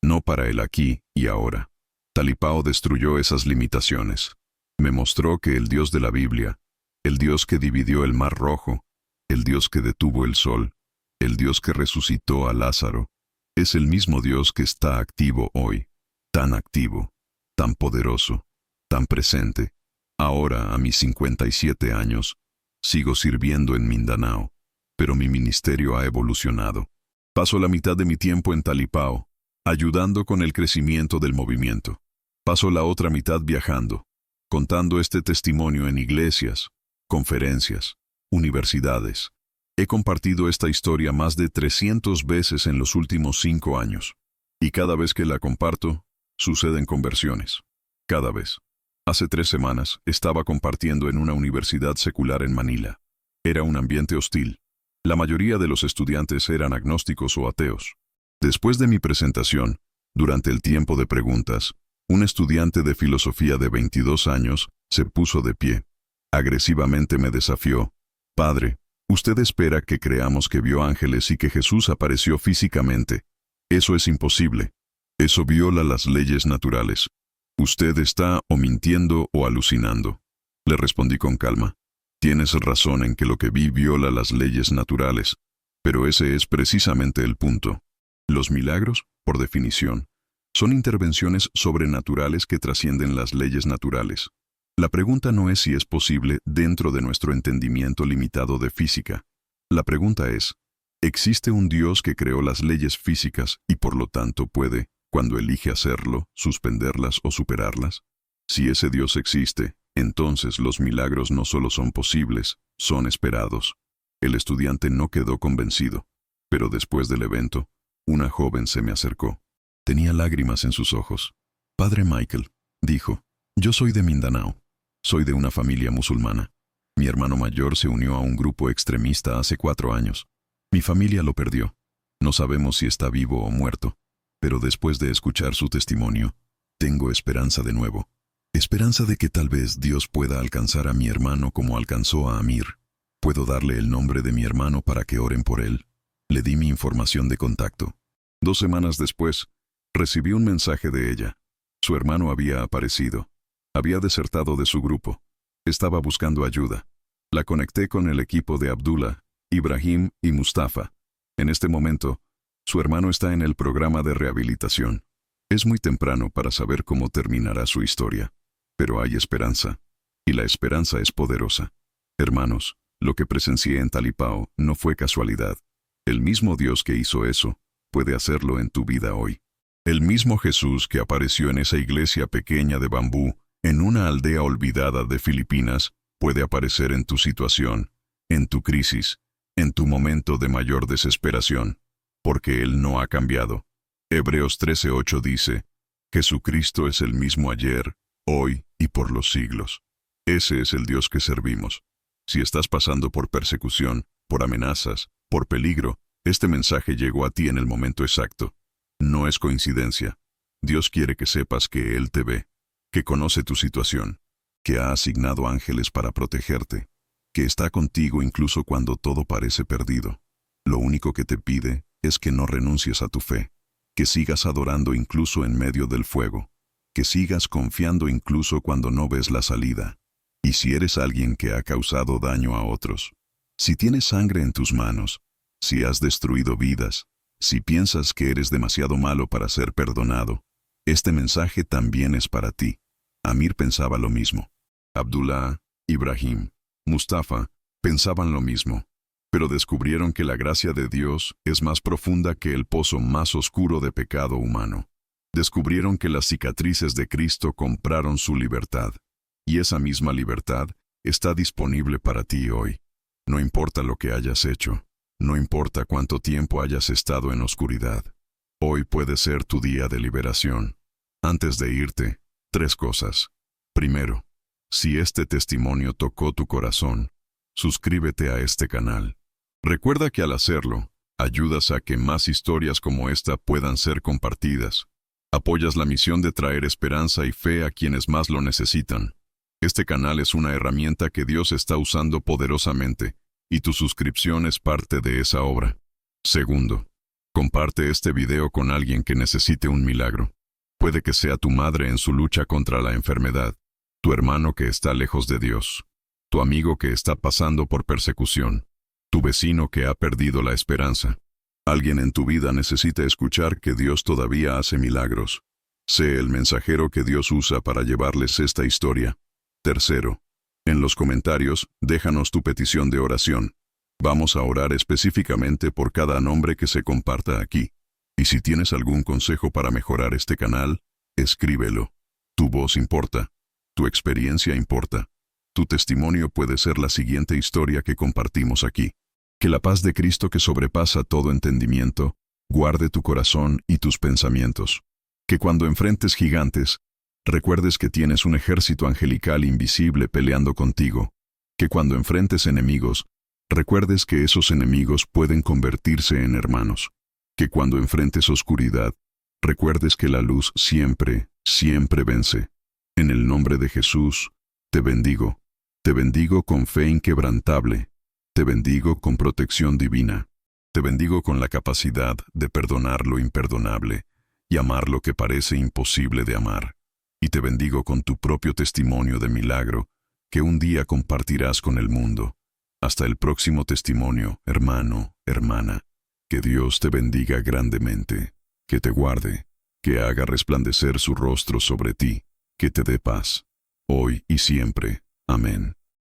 no para el aquí y ahora. Talipao destruyó esas limitaciones. Me mostró que el Dios de la Biblia, el Dios que dividió el Mar Rojo, el Dios que detuvo el sol, el Dios que resucitó a Lázaro, es el mismo Dios que está activo hoy, tan activo, tan poderoso, tan presente. Ahora, a mis 57 años, sigo sirviendo en Mindanao, pero mi ministerio ha evolucionado. Paso la mitad de mi tiempo en Talipao, ayudando con el crecimiento del movimiento. Paso la otra mitad viajando, contando este testimonio en iglesias, conferencias, universidades. He compartido esta historia más de 300 veces en los últimos 5 años. Y cada vez que la comparto, suceden conversiones. Cada vez. Hace 3 semanas estaba compartiendo en una universidad secular en Manila. Era un ambiente hostil. La mayoría de los estudiantes eran agnósticos o ateos. Después de mi presentación, durante el tiempo de preguntas, un estudiante de filosofía de 22 años se puso de pie. Agresivamente me desafió. «Padre, usted espera que creamos que vio ángeles y que Jesús apareció físicamente. Eso es imposible. Eso viola las leyes naturales. Usted está o mintiendo o alucinando». Le respondí con calma. «Tienes razón en que lo que vi viola las leyes naturales, pero ese es precisamente el punto. Los milagros, por definición, son intervenciones sobrenaturales que trascienden las leyes naturales. La pregunta no es si es posible dentro de nuestro entendimiento limitado de física. La pregunta es, ¿existe un Dios que creó las leyes físicas y por lo tanto puede, cuando elige hacerlo, suspenderlas o superarlas? Si ese Dios existe, entonces los milagros no solo son posibles, son esperados». El estudiante no quedó convencido, pero después del evento, una joven se me acercó. Tenía lágrimas en sus ojos. «Padre Michael», dijo, «yo soy de Mindanao. Soy de una familia musulmana. Mi hermano mayor se unió a un grupo extremista hace 4 años. Mi familia lo perdió. No sabemos si está vivo o muerto, pero después de escuchar su testimonio, tengo esperanza de nuevo. Esperanza de que tal vez Dios pueda alcanzar a mi hermano como alcanzó a Amir. ¿Puedo darle el nombre de mi hermano para que oren por él?». Le di mi información de contacto. 2 semanas después, recibí un mensaje de ella. Su hermano había aparecido. Había desertado de su grupo. Estaba buscando ayuda. La conecté con el equipo de Abdullah, Ibrahim y Mustafa. En este momento, su hermano está en el programa de rehabilitación. Es muy temprano para saber cómo terminará su historia, pero hay esperanza. Y la esperanza es poderosa. Hermanos, lo que presencié en Talipao no fue casualidad. El mismo Dios que hizo eso, puede hacerlo en tu vida hoy. El mismo Jesús que apareció en esa iglesia pequeña de bambú, en una aldea olvidada de Filipinas, puede aparecer en tu situación, en tu crisis, en tu momento de mayor desesperación, porque Él no ha cambiado. Hebreos 13:8 dice, Jesucristo es el mismo ayer, hoy y por los siglos. Ese es el Dios que servimos. Si estás pasando por persecución, por amenazas, por peligro, este mensaje llegó a ti en el momento exacto. No es coincidencia. Dios quiere que sepas que Él te ve, que conoce tu situación, que ha asignado ángeles para protegerte, que está contigo incluso cuando todo parece perdido. Lo único que te pide es que no renuncies a tu fe, que sigas adorando incluso en medio del fuego, que sigas confiando incluso cuando no ves la salida. Y si eres alguien que ha causado daño a otros, si tienes sangre en tus manos, si has destruido vidas, si piensas que eres demasiado malo para ser perdonado, este mensaje también es para ti. Amir pensaba lo mismo. Abdullah, Ibrahim, Mustafa pensaban lo mismo, pero descubrieron que la gracia de Dios es más profunda que el pozo más oscuro de pecado humano. Descubrieron que las cicatrices de Cristo compraron su libertad, y esa misma libertad está disponible para ti hoy. No importa lo que hayas hecho, no importa cuánto tiempo hayas estado en oscuridad. Hoy puede ser tu día de liberación. Antes de irte, 3 cosas. Primero, si este testimonio tocó tu corazón, suscríbete a este canal. Recuerda que al hacerlo, ayudas a que más historias como esta puedan ser compartidas. Apoyas la misión de traer esperanza y fe a quienes más lo necesitan. Este canal es una herramienta que Dios está usando poderosamente, y tu suscripción es parte de esa obra. Segundo, comparte este video con alguien que necesite un milagro. Puede que sea tu madre en su lucha contra la enfermedad, tu hermano que está lejos de Dios, tu amigo que está pasando por persecución, tu vecino que ha perdido la esperanza. Alguien en tu vida necesita escuchar que Dios todavía hace milagros. Sé el mensajero que Dios usa para llevarles esta historia. Tercero, en los comentarios, déjanos tu petición de oración. Vamos a orar específicamente por cada nombre que se comparta aquí. Y si tienes algún consejo para mejorar este canal, escríbelo. Tu voz importa. Tu experiencia importa. Tu testimonio puede ser la siguiente historia que compartimos aquí. Que la paz de Cristo que sobrepasa todo entendimiento, guarde tu corazón y tus pensamientos. Que cuando enfrentes gigantes, recuerdes que tienes un ejército angelical invisible peleando contigo. Que cuando enfrentes enemigos, recuerdes que esos enemigos pueden convertirse en hermanos. Que cuando enfrentes oscuridad, recuerdes que la luz siempre, siempre vence. En el nombre de Jesús, te bendigo. Te bendigo con fe inquebrantable. Te bendigo con protección divina. Te bendigo con la capacidad de perdonar lo imperdonable y amar lo que parece imposible de amar. Y te bendigo con tu propio testimonio de milagro que un día compartirás con el mundo. Hasta el próximo testimonio, hermano, hermana. Que Dios te bendiga grandemente, que te guarde, que haga resplandecer su rostro sobre ti, que te dé paz, hoy y siempre. Amén.